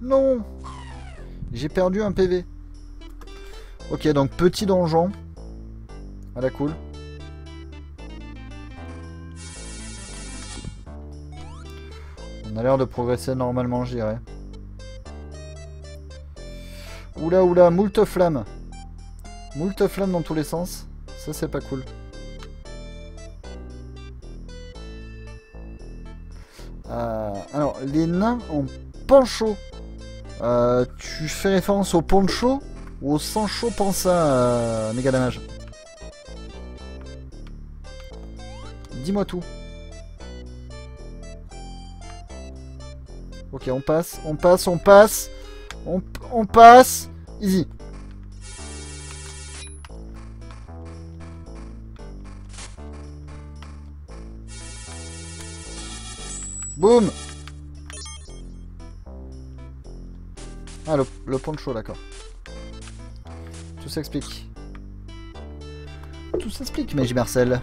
Non. J'ai perdu un PV. Ok, donc petit donjon. Ah la cool. On a l'air de progresser normalement, je dirais. Oula oula, moult flammes. Moult flammes dans tous les sens. Ça c'est pas cool. Alors, les nains en pancho. Tu fais référence au poncho ou au Sancho Panza, méga damage? Dis-moi tout. Ok, on passe, on passe, on passe. On passe. Easy. Boum. Ah, le poncho, d'accord. Tout s'explique. Tout s'explique, Meiji Marcel.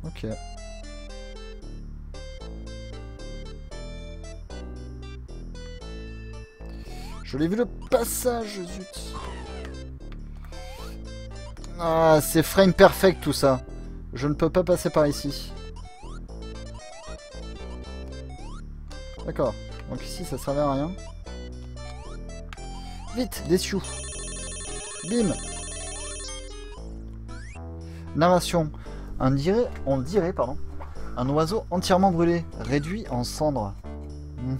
Ok. Je l'ai vu le passage, zut. Ah, c'est frame perfect tout ça. Je ne peux pas passer par ici. D'accord. Donc ici, ça servait à rien. Vite, des sioux. Bim. Narration. On dirait, pardon, un oiseau entièrement brûlé, réduit en cendres. Mhm.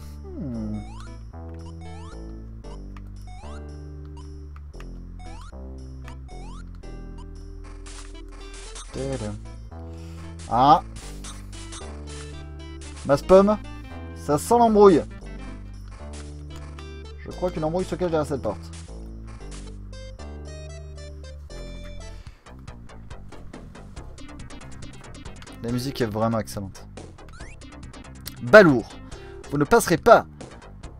Ah, Masse pomme, ça sent l'embrouille. Je crois qu'une embrouille se cache derrière cette porte. La musique est vraiment excellente. Balourd, vous ne passerez pas.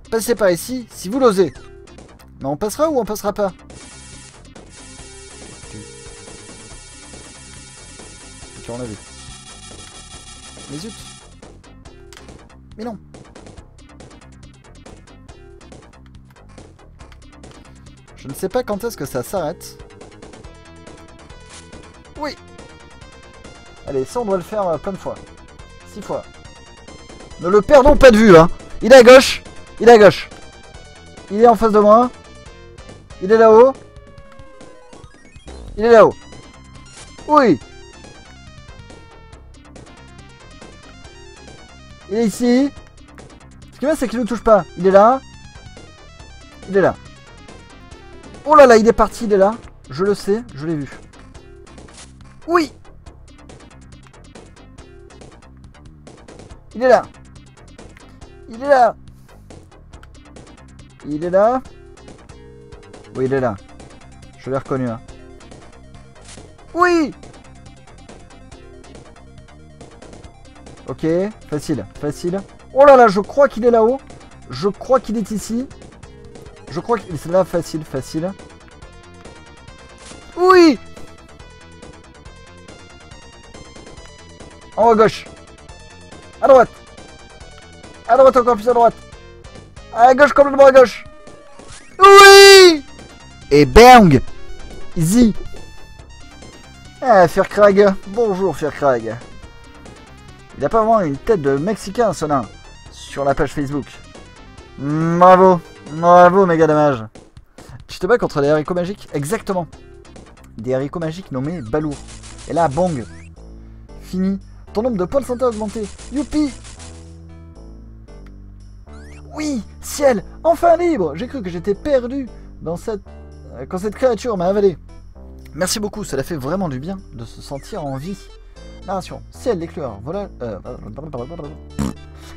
Passez par ici si vous l'osez. Mais on passera ou on passera pas? Tu en as vu. Mais zut. Mais non. Je ne sais pas quand est-ce que ça s'arrête. Oui. Allez, ça on doit le faire plein de fois. 6 fois. Ne le perdons pas de vue, hein. Il est à gauche. Il est à gauche. Il est en face de moi. Il est là-haut. Il est là-haut. Oui. Il est ici. Ce qui est bien, c'est qu'il ne touche pas. Il est là. Il est là. Oh là là, il est parti, il est là. Je le sais, je l'ai vu. Oui. Il est là. Il est là. Il est là. Oui, il est là. Je l'ai reconnu. Hein. Oui. Ok, facile, facile. Oh là là, je crois qu'il est là-haut. Je crois qu'il est ici. Je crois qu'il est là, facile, facile. Oui. En haut à gauche. À droite. À droite, encore plus à droite. À gauche, complètement à gauche. Oui. Et bang. Easy. Ah, Firkrag. Bonjour, Firkrag. Il a pas vraiment une tête de Mexicain, ce nain, sur la page Facebook. Bravo. Bravo, méga dommage. Tu te bats contre des haricots magiques? Exactement. Des haricots magiques nommés Balourd. Et là, bang. Fini. Ton nombre de points de santé a augmenté. Youpi. Oui, ciel, enfin libre. J'ai cru que j'étais perdu dans cette... quand cette créature m'a avalé. Merci beaucoup, cela fait vraiment du bien de se sentir en vie. Narration. Ciel, l'éclaireur, voilà...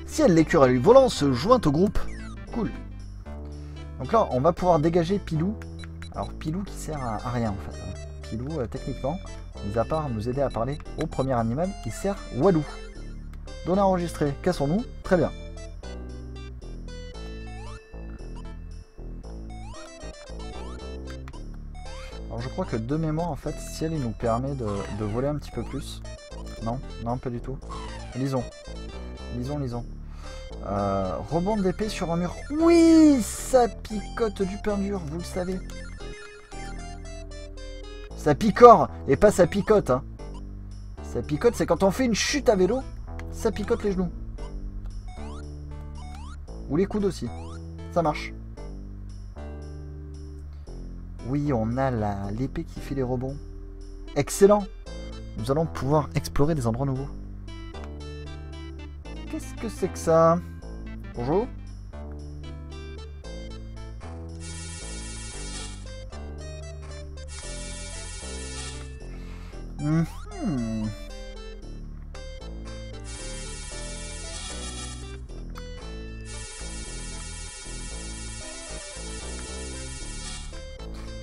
Ciel, l'éclaireur volant se joint au groupe. Cool. Donc là, on va pouvoir dégager Pilou. Alors, Pilou qui sert à rien, en fait. Pilou, techniquement, mis à part nous aider à parler au premier animal, il sert Walou. Données enregistrées. Cassons-nous. Très bien. Alors, je crois que de mémoire, en fait, Ciel, il nous permet de voler un petit peu plus. Non, non, pas du tout. Lisons. Lisons, lisons. Rebond d'épée sur un mur. Oui, ça picote du pain dur, vous le savez. Ça picore, et pas ça picote. Hein. Ça picote, c'est quand on fait une chute à vélo, ça picote les genoux. Ou les coudes aussi. Ça marche. Oui, on a l'épée qui fait les rebonds. Excellent. Nous allons pouvoir explorer des endroits nouveaux. Qu'est-ce que c'est que ça? Bonjour.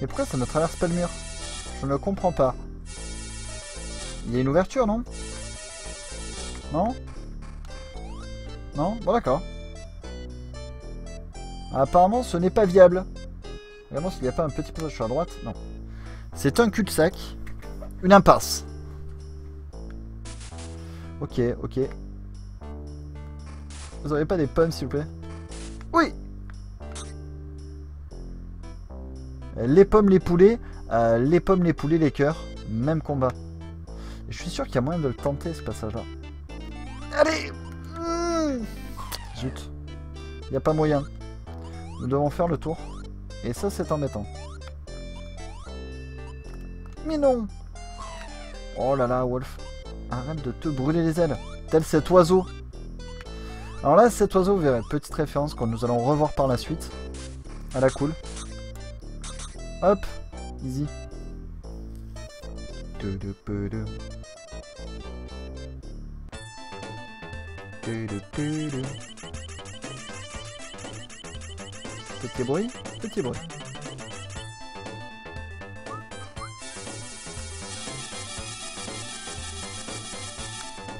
Et pourquoi ça ne traverse pas le mur? Je ne comprends pas. Il y a une ouverture, non? Non? Non? Bon, d'accord. Apparemment, ce n'est pas viable. Vraiment, s'il n'y a pas un petit passage sur la droite, non. C'est un cul-de-sac. Une impasse. Ok, ok. Vous avez pas des pommes, s'il vous plaît? Oui! Les pommes, les poulets. Les pommes, les poulets, les cœurs. Même combat. Et je suis sûr qu'il y a moyen de le tenter, ce passage-là. Allez! Zut. Il n'y a pas moyen. Nous devons faire le tour. Et ça, c'est embêtant. Mais non! Oh là là, Wolf. Arrête de te brûler les ailes. Tel cet oiseau. Alors là, cet oiseau, vous verrez, petite référence que nous allons revoir par la suite. À la cool. Hop, easy. Petit bruit, petit bruit.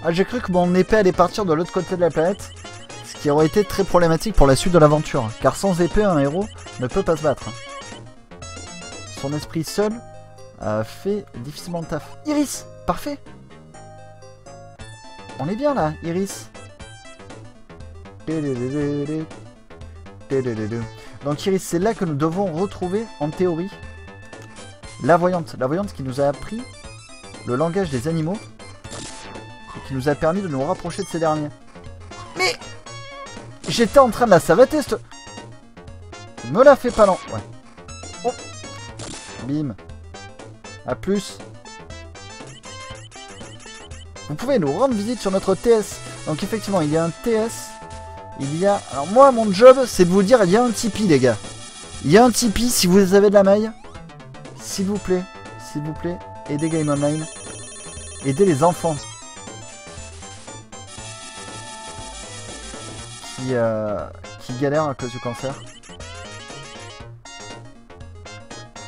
Ah, j'ai cru que mon épée allait partir de l'autre côté de la planète, ce qui aurait été très problématique pour la suite de l'aventure, car sans épée, un héros ne peut pas se battre. Son esprit seul fait difficilement le taf. Iris, parfait. On est bien là, Iris. Donc Iris, c'est là que nous devons retrouver, en théorie, la voyante. La voyante qui nous a appris le langage des animaux. Et qui nous a permis de nous rapprocher de ces derniers. Mais j'étais en train de la savater, me la fait pas lent. Ouais. Oh. Bim. A plus. Vous pouvez nous rendre visite sur notre TS. Donc effectivement, il y a un TS. Il y a... Alors moi, mon job, c'est de vous dire, il y a un Tipeee, les gars. Il y a un Tipeee, si vous avez de la maille. S'il vous plaît, aidez Game Online. Aidez les enfants. Qui galèrent à cause du cancer.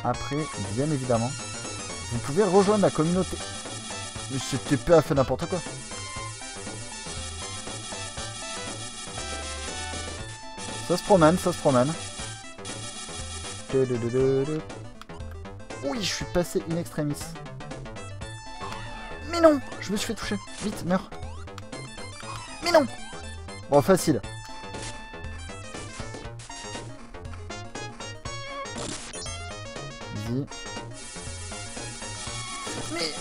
Après, bien évidemment, vous pouvez rejoindre la communauté. Mais c'était pas fait n'importe quoi. Ça se promène, ça se promène. Oui, je suis passé in extremis. Mais non, je me suis fait toucher. Vite, meurs. Mais non. Bon, facile. Easy. Mais...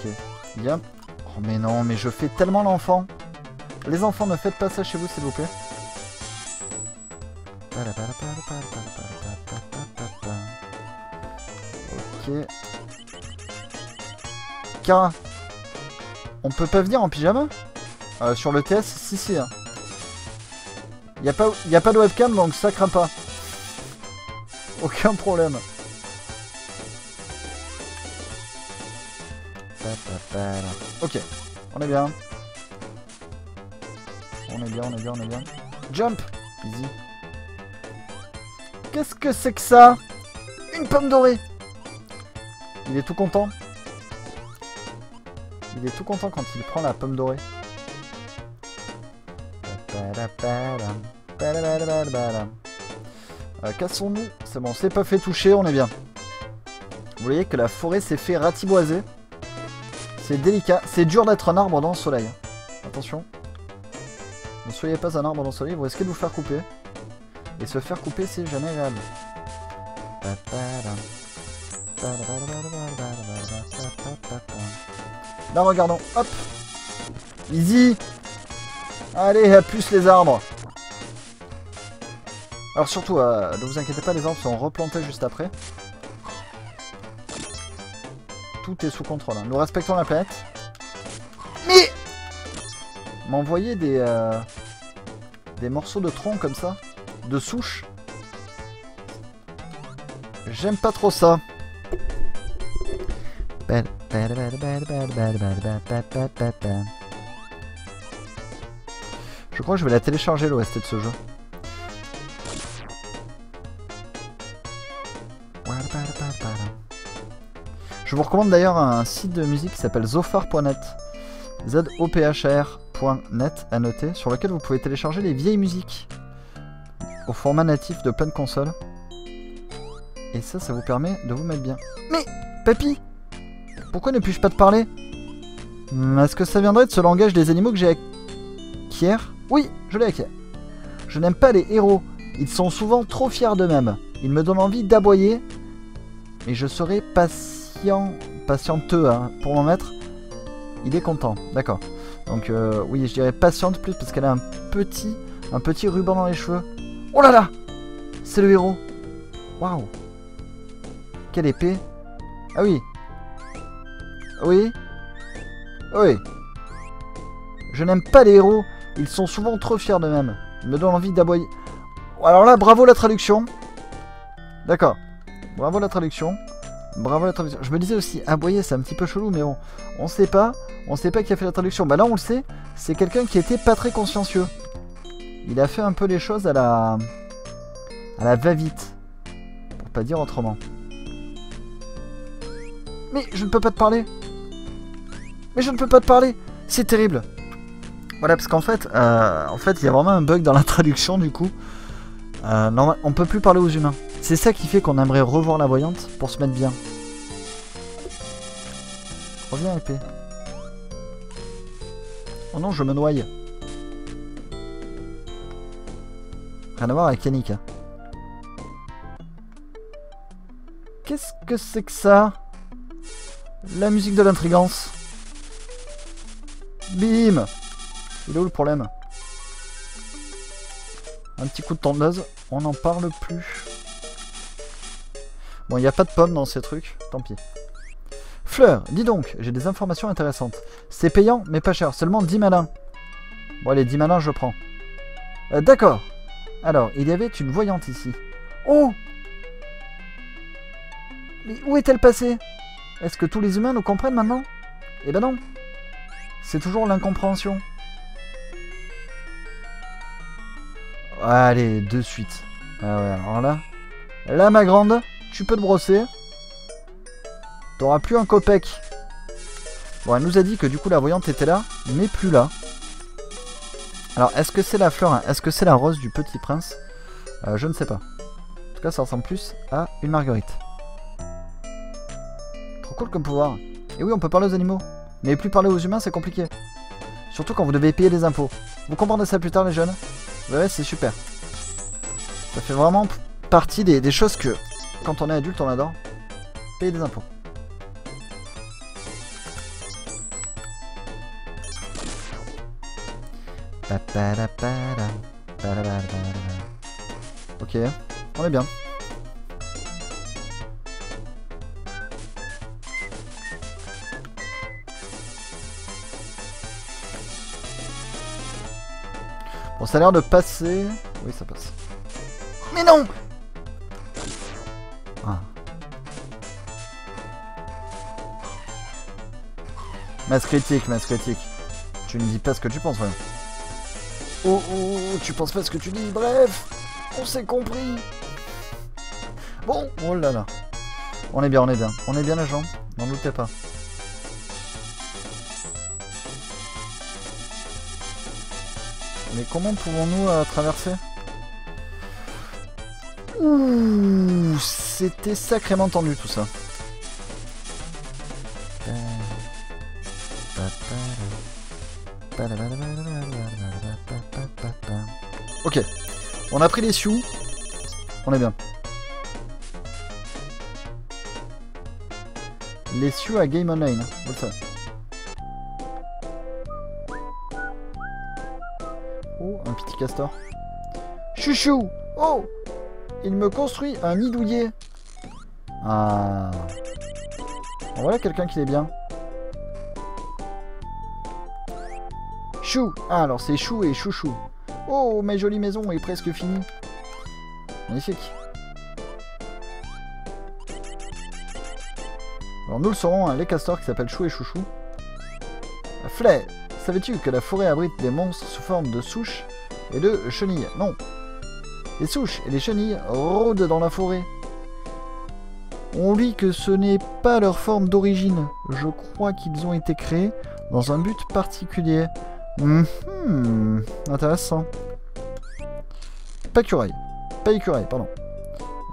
Ok, bien. Oh mais non, mais je fais tellement l'enfant. Les enfants, ne faites pas ça chez vous, s'il vous plaît. Ok. Kara, on peut pas venir en pyjama sur le TS? Si, si. Hein. Y a pas de webcam, donc ça craint pas. Aucun problème. Ok, on est bien. On est bien, on est bien, on est bien. Jump! Easy. Qu'est-ce que c'est que ça? Une pomme dorée! Il est tout content. Il est tout content quand il prend la pomme dorée. Cassons-nous. C'est bon, c'est pas fait toucher, on est bien. Vous voyez que la forêt s'est fait ratiboiser. C'est délicat. C'est dur d'être un arbre dans le soleil. Attention. Ne soyez pas un arbre dans le soleil, vous risquez de vous faire couper. Et se faire couper, c'est jamais agréable. Là, regardons. Hop. Easy. Allez, à plus les arbres. Alors surtout, ne vous inquiétez pas, les arbres sont replantés juste après. Tout est sous contrôle. Hein. Nous respectons la planète. Mais m'envoyer des morceaux de tronc comme ça, de souche. J'aime pas trop ça. Je crois que je vais la télécharger l'OST de ce jeu. Je vous recommande d'ailleurs un site de musique qui s'appelle zophar.net, zophar.net à noter, sur lequel vous pouvez télécharger les vieilles musiques au format natif de plein de consoles. Et ça, ça vous permet de vous mettre bien. Mais, papy, pourquoi ne puis-je pas te parler? Est-ce que ça viendrait de ce langage des animaux que j'ai acquis? Oui, je l'ai acquis. Je n'aime pas les héros. Ils sont souvent trop fiers d'eux-mêmes. Ils me donnent envie d'aboyer. Mais je serai patienteux hein, pour mon maître. Il est content, d'accord. Donc oui, je dirais patiente plus parce qu'elle a un petit ruban dans les cheveux. Oh là là! C'est le héros. Waouh! Quelle épée! Ah oui! Oui! Oui! Je n'aime pas les héros. Ils sont souvent trop fiers d'eux-mêmes. Ils me donnent envie d'aboyer. Alors là, bravo la traduction. D'accord. Bravo la traduction. Bravo la traduction. Je me disais aussi, aboyer, c'est un petit peu chelou, mais on sait pas. On sait pas qui a fait la traduction. Bah là, on le sait. C'est quelqu'un qui était pas très consciencieux. Il a fait un peu les choses à la va-vite. Pour pas dire autrement. Mais je ne peux pas te parler. Mais je ne peux pas te parler. C'est terrible. Voilà, parce qu'en fait, il y a vraiment un bug dans la traduction du coup. On peut plus parler aux humains. C'est ça qui fait qu'on aimerait revoir la voyante pour se mettre bien. Reviens épée. Oh non, je me noie. Rien à voir avec Yannick. Qu'est-ce que c'est que ça? La musique de l'intrigance. Bim! Il est où le problème? Un petit coup de tondeuse, on n'en parle plus. Bon, il n'y a pas de pommes dans ces trucs, tant pis. Fleur, dis donc, j'ai des informations intéressantes. C'est payant, mais pas cher, seulement 10 malins. Bon, allez, 10 malins, je prends. D'accord. Alors, il y avait une voyante ici. Oh! Mais où est-elle passée? Est-ce que tous les humains nous comprennent maintenant? Eh ben non. C'est toujours l'incompréhension. Allez, de suite. Ah ouais, alors là... Là, ma grande, tu peux te brosser. T'auras plus un copec. Bon, elle nous a dit que du coup, la voyante était là, mais plus là. Alors, est-ce que c'est la fleur, hein? Est-ce que c'est la rose du petit prince? Je ne sais pas. En tout cas, ça ressemble plus à une marguerite. Trop cool comme pouvoir. Et oui, on peut parler aux animaux. Mais plus parler aux humains, c'est compliqué. Surtout quand vous devez payer des impôts. Vous comprendrez ça plus tard, les jeunes? Ouais, c'est super. Ça fait vraiment partie des choses que, quand on est adulte, on adore. Payer des impôts. Ok, on est bien. Bon, ça a l'air de passer. Oui, ça passe. Mais non! Ah. Masse critique, masse critique. Tu ne dis pas ce que tu penses, voyons. Oh, oh, tu penses pas ce que tu dis. Bref, on s'est compris. Bon, oh là là. On est bien, on est bien. On est bien, les gens. N'en doutez pas. Mais comment pouvons-nous traverser? Ouh, c'était sacrément tendu tout ça. Ok, on a pris les sioux. On est bien. Les sioux à Game Online, vous le savez. Oh, un petit castor. Chouchou! Oh! Il me construit un nid douillet. Ah. Bon, voilà quelqu'un qui est bien. Chou! Ah, alors c'est chou et chouchou. Oh, ma jolie maison est presque finie. Magnifique. Alors nous le saurons, hein, les castors qui s'appellent Chou et Chouchou. Flay! Savais-tu que la forêt abrite des monstres sous forme de souches et de chenilles? Non. Les souches et les chenilles rôdent dans la forêt. On lit que ce n'est pas leur forme d'origine. Je crois qu'ils ont été créés dans un but particulier. Intéressant. Pas écureuil. Pas écureuil, pardon.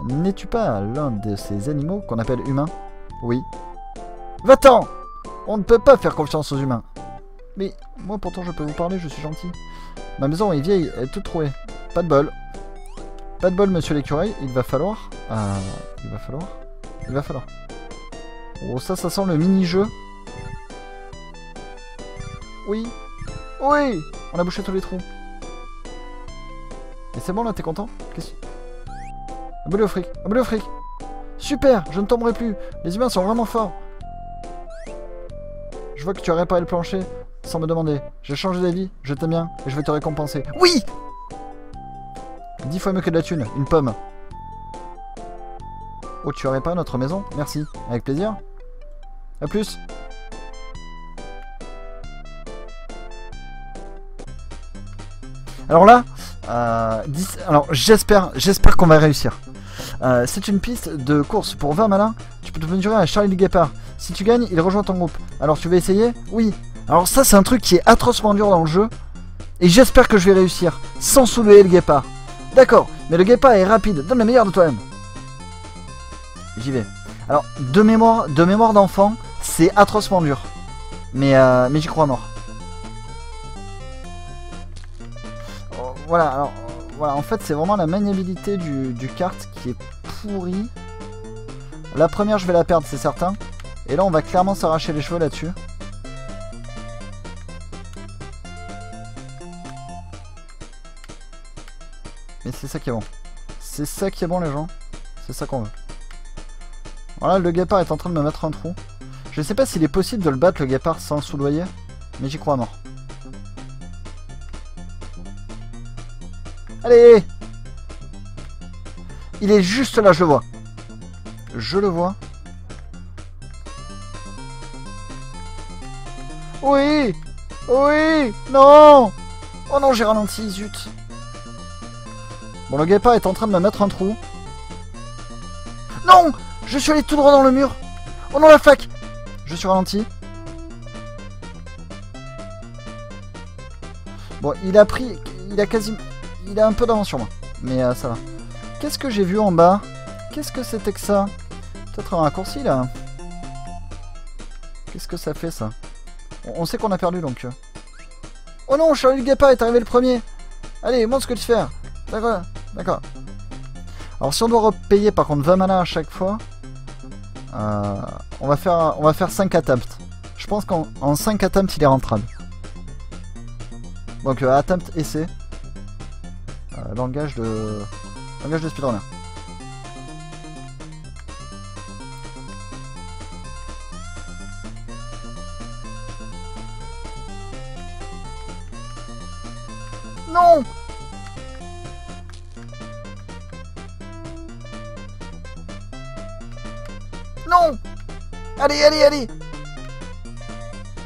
N'es-tu pas l'un de ces animaux qu'on appelle humains? Oui. Va-t'en! On ne peut pas faire confiance aux humains. Mais moi pourtant je peux vous parler, je suis gentil. Ma maison est vieille, elle est toute trouée. Pas de bol. Pas de bol, monsieur l'écureuil. Il va falloir... il va falloir... Oh, ça sent le mini-jeu. Oui. Oui, on a bouché tous les trous. Et c'est bon là, t'es content? Qu'est-ce que... Abonnez au fric, abonnez au fric. Super, je ne tomberai plus. Les humains sont vraiment forts. Je vois que tu as réparé le plancher sans me demander. J'ai changé d'avis, je t'aime bien et je vais te récompenser. Oui! 10 fois mieux que de la thune, une pomme. Oh, tu as réparé notre maison? Merci, avec plaisir. A plus. Alors là, alors j'espère qu'on va réussir. C'est une piste de course pour 20 malins. Tu peux te mesurer à Charlie le Guépard. Si tu gagnes, il rejoint ton groupe. Alors tu veux essayer? Oui. Alors ça, c'est un truc qui est atrocement dur dans le jeu. Et j'espère que je vais réussir sans soulever le guépard. D'accord, mais le guépard est rapide. Donne le meilleur de toi-même. J'y vais. Alors, de mémoire d'enfant, c'est atrocement dur. Mais j'y crois mort. Voilà, alors, voilà, en fait, c'est vraiment la maniabilité du kart qui est pourrie. La première, je vais la perdre, c'est certain. Et là, on va clairement s'arracher les cheveux là-dessus. Mais c'est ça qui est bon. C'est ça qui est bon, les gens. C'est ça qu'on veut. Voilà, le guépard est en train de me mettre un trou. Je sais pas s'il est possible de le battre, le guépard, sans le soudoyer. Mais j'y crois à mort. Allez! Il est juste là, je le vois. Je le vois. Oui! Oui! Non! Oh non, j'ai ralenti, zut. Bon, le guépard est en train de me mettre un trou. Non! Je suis allé tout droit dans le mur. Oh non, la flaque! Je suis ralenti. Bon, il a pris... Il a quasiment... Il a un peu d'avance sur moi. Mais ça va. Qu'est-ce que j'ai vu en bas? Qu'est-ce que c'était que ça? Peut-être un raccourci, là. Qu'est-ce que ça fait, ça? On sait qu'on a perdu, donc... Oh non, Charlie le Guépard est arrivé le premier. Allez, montre ce que tu fais. D'accord, d'accord. Alors, si on doit repayer, par contre, 20 mana à chaque fois... on va faire 5 attempts. Je pense qu'en 5 attempts, il est rentrable. Donc, attempt, essai. Langage de speedrunner. Non! Non! Allez, allez, allez!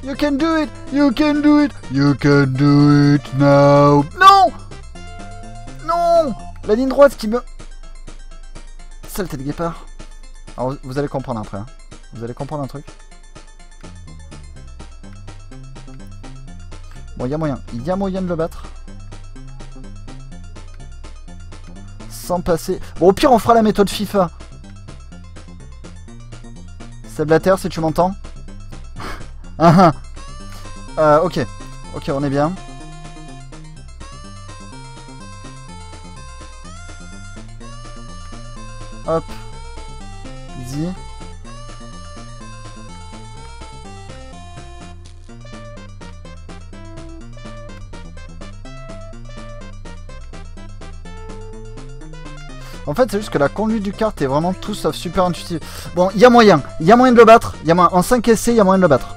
You can do it! You can do it! You can do it now! Non! Non! La ligne droite qui me... Saleté de guépard. Alors vous allez comprendre après. Hein. Vous allez comprendre un truc. Bon, il y a moyen. Il y a moyen de le battre. Sans passer... Bon, au pire, on fera la méthode FIFA. Seb Blatter, si tu m'entends. Ok. Ok, on est bien. Hop. Easy. En fait, c'est juste que la conduite du kart est vraiment tout sauf super intuitive. Bon, il y a moyen de le battre. En 5 essais, il y a moyen de le battre.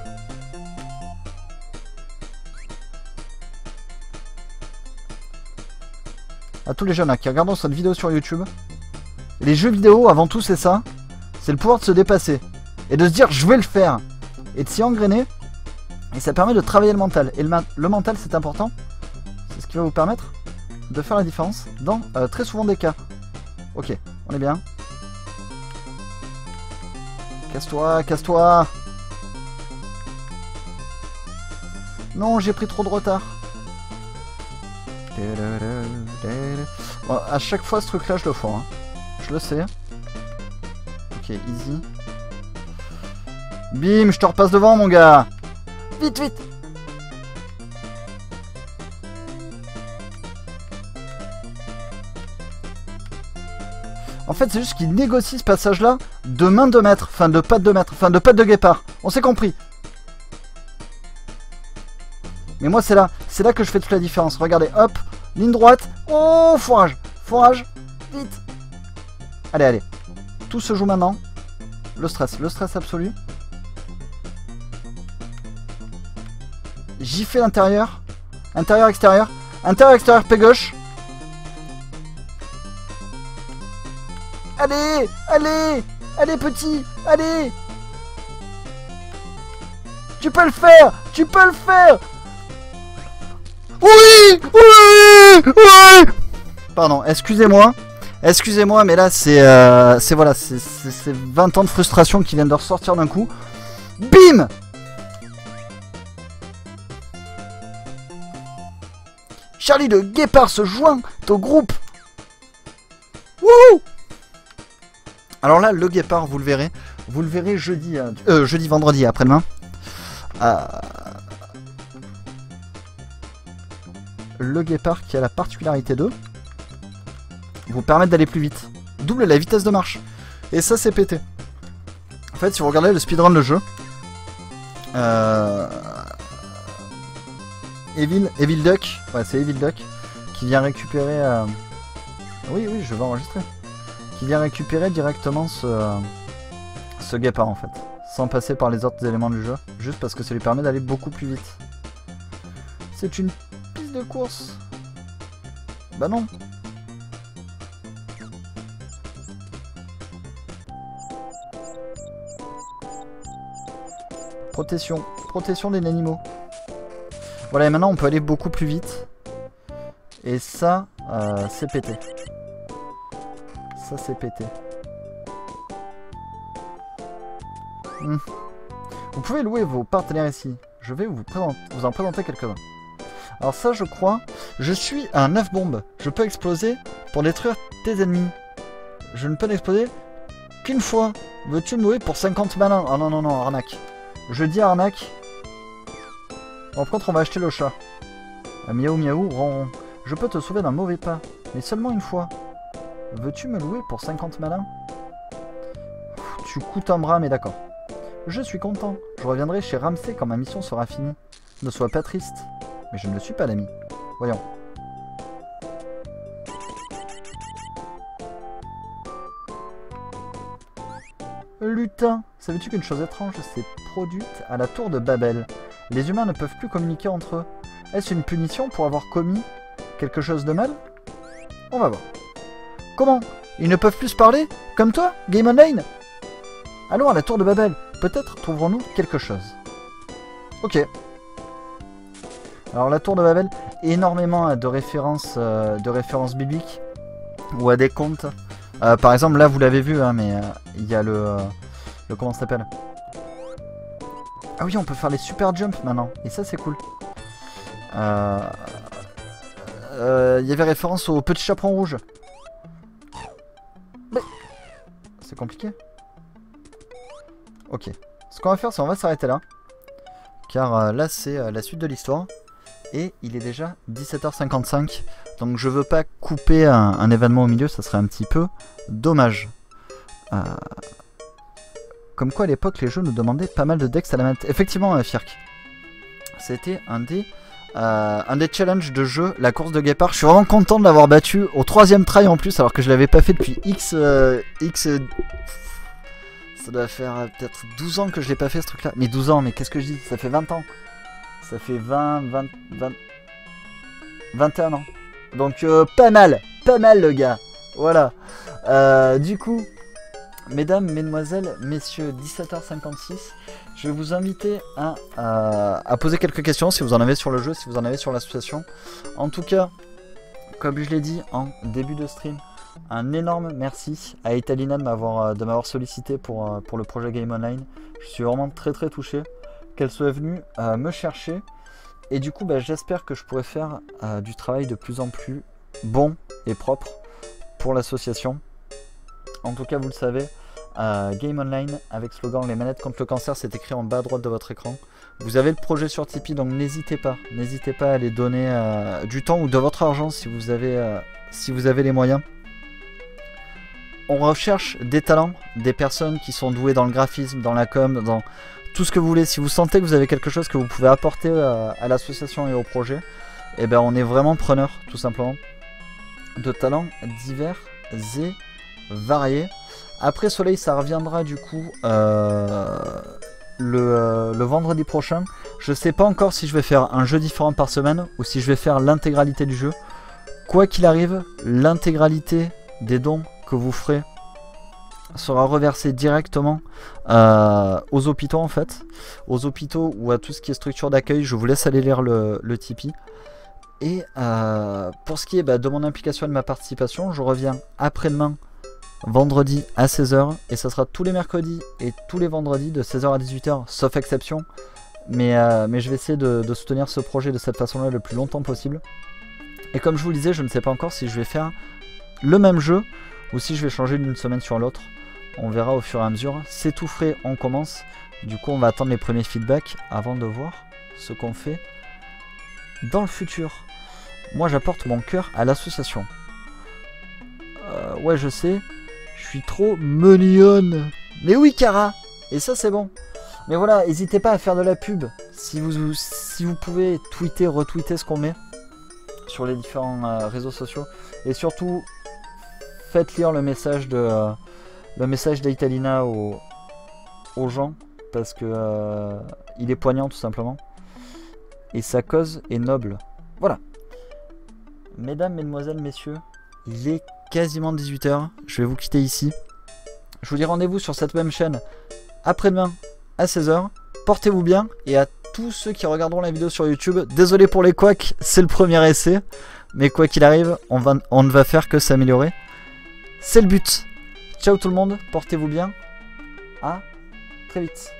À tous les jeunes là, qui regardent cette vidéo sur YouTube, les jeux vidéo, avant tout, c'est ça. C'est le pouvoir de se dépasser. Et de se dire, je vais le faire. Et de s'y engrainer. Et ça permet de travailler le mental. Et le mental, c'est important. C'est ce qui va vous permettre de faire la différence dans très souvent des cas. Ok, on est bien. Casse-toi, casse-toi. Non, j'ai pris trop de retard. Bon, à chaque fois, ce truc-là, je le fais. Hein. Je le sais. Ok, easy. Bim, je te repasse devant, mon gars. Vite, vite. En fait, c'est juste qu'il négocie ce passage-là de main de maître. Enfin, de patte de maître. Enfin, de patte de guépard. On s'est compris. Mais moi, c'est là que je fais toute la différence. Regardez, hop, ligne droite. Oh, fourrage. Fourrage. Vite. Allez, allez. Tout se joue maintenant. Le stress absolu. J'y fais l'intérieur. Intérieur, extérieur. Intérieur, extérieur, pied gauche. Allez, allez, allez petit, allez. Tu peux le faire, tu peux le faire. Oui, oui, oui. Pardon, excusez-moi. Excusez-moi, mais là, c'est voilà, c'est 20 ans de frustration qui viennent de ressortir d'un coup. Bim. Charlie le Guépard se joint au groupe. Wouhou. Alors là, le Guépard, vous le verrez jeudi, vendredi, après-demain. Le Guépard qui a la particularité de vous permettre d'aller plus vite. Double la vitesse de marche. Et ça, c'est pété. En fait, si vous regardez le speedrun de jeu, Evil Duck, ouais, c'est Evil Duck qui vient récupérer. Oui, je vais enregistrer. Qui vient récupérer directement ce Guépard en fait, sans passer par les autres éléments du jeu, juste parce que ça lui permet d'aller beaucoup plus vite. C'est une piste de course. Bah non. Protection des animaux. Voilà, et maintenant on peut aller beaucoup plus vite. Et ça, c'est pété. Ça, c'est pété. Vous pouvez louer vos partenaires ici. Je vais vous en présenter quelques-uns. Alors ça, je crois, je suis un œuf bombe. Je peux exploser pour détruire tes ennemis. Je ne peux l'exploser qu'une fois. Veux-tu me louer pour 50 malins? Ah non, non, non, arnaque. Je dis arnaque. Par contre, on va acheter le chat. Miaou, miaou, ronron. Je peux te sauver d'un mauvais pas, mais seulement une fois. Veux-tu me louer pour 50 malins? Tu coûtes un bras, mais d'accord. Je suis content. Je reviendrai chez Ramsey quand ma mission sera finie. Ne sois pas triste. Mais je ne le suis pas, l'ami. Voyons. Lutin, savais-tu qu'une chose étrange s'est produite à la tour de Babel? Les humains ne peuvent plus communiquer entre eux. Est-ce une punition pour avoir commis quelque chose de mal? On va voir. Comment? Ils ne peuvent plus se parler? Comme toi, Game Online? Allons à la tour de Babel. Peut-être trouverons-nous quelque chose. Ok. Alors la tour de Babel, énormément de références bibliques ou à des contes. Par exemple, là vous l'avez vu, hein, mais il y a le comment ça s'appelle? Ah oui, on peut faire les super jumps maintenant, et ça c'est cool. Il y avait référence au petit chaperon rouge. C'est compliqué. Ok. Ce qu'on va faire, c'est on va s'arrêter là. Car là, c'est la suite de l'histoire. Et il est déjà 17h55. Donc je veux pas couper un événement au milieu, ça serait un petit peu dommage. Comme quoi à l'époque, les jeux nous demandaient pas mal de decks à la manette. Effectivement, Firk. C'était un des challenges de jeu, la course de Guépard. Je suis vraiment content de l'avoir battu au 3ème try en plus, alors que je l'avais pas fait depuis X... Ça doit faire peut-être 12 ans que je l'ai pas fait ce truc là. Mais 12 ans, mais qu'est-ce que je dis? Ça fait 20 ans. Ça fait 21 ans. Donc pas mal le gars. Voilà. Du coup, mesdames, mesdemoiselles, messieurs, 17h56, je vais vous inviter à poser quelques questions si vous en avez sur le jeu, si vous en avez sur l'association. En tout cas, comme je l'ai dit en début de stream, un énorme merci à Italina de m'avoir sollicité pour le projet Game Online. Je suis vraiment très touché qu'elle soit venue me chercher. Et du coup, j'espère que je pourrai faire du travail de plus en plus bon et propre pour l'association. En tout cas, vous le savez, Game Online avec slogan les manettes contre le cancer, c'est écrit en bas à droite de votre écran. Vous avez le projet sur Tipeee, donc n'hésitez pas à aller donner du temps ou de votre argent si vous avez les moyens. On recherche des talents, des personnes qui sont douées dans le graphisme, dans la com, dans tout ce que vous voulez. Si vous sentez que vous avez quelque chose que vous pouvez apporter à l'association et au projet, et ben on est vraiment preneur, tout simplement. De talents divers et variés. Après Soleil, ça reviendra du coup le vendredi prochain. Je sais pas encore si je vais faire un jeu différent par semaine ou si je vais faire l'intégralité du jeu. Quoi qu'il arrive, l'intégralité des dons que vous ferez sera reversée directement aux hôpitaux en fait. Aux hôpitaux ou à tout ce qui est structure d'accueil. Je vous laisse aller lire le Tipeee. Et pour ce qui est de mon implication et de ma participation, je reviens après-demain, vendredi à 16 h. Et ça sera tous les mercredis et tous les vendredis de 16 h à 18 h, sauf exception. Mais je vais essayer de soutenir ce projet de cette façon-là le plus longtemps possible. Et comme je vous le disais, je ne sais pas encore si je vais faire le même jeu ou si je vais changer d'une semaine sur l'autre. On verra au fur et à mesure. C'est tout frais, on commence. Du coup, on va attendre les premiers feedbacks avant de voir ce qu'on fait dans le futur. Moi, j'apporte mon cœur à l'association. Ouais, je sais. Je suis trop mignonne. Mais oui, Cara. Et ça, c'est bon. Mais voilà, n'hésitez pas à faire de la pub. Si vous pouvez tweeter, retweeter ce qu'on met sur les différents réseaux sociaux. Et surtout, faites lire le message d'Italina aux gens. Parce que il est poignant, tout simplement. Et sa cause est noble. Voilà. Mesdames, mesdemoiselles, messieurs, il est quasiment 18 h. Je vais vous quitter ici. Je vous dis rendez-vous sur cette même chaîne après-demain à 16 h. Portez-vous bien. Et à tous ceux qui regarderont la vidéo sur YouTube, désolé pour les couacs, c'est le premier essai. Mais quoi qu'il arrive, on ne va faire que s'améliorer. C'est le but. Ciao tout le monde, portez-vous bien. À très vite.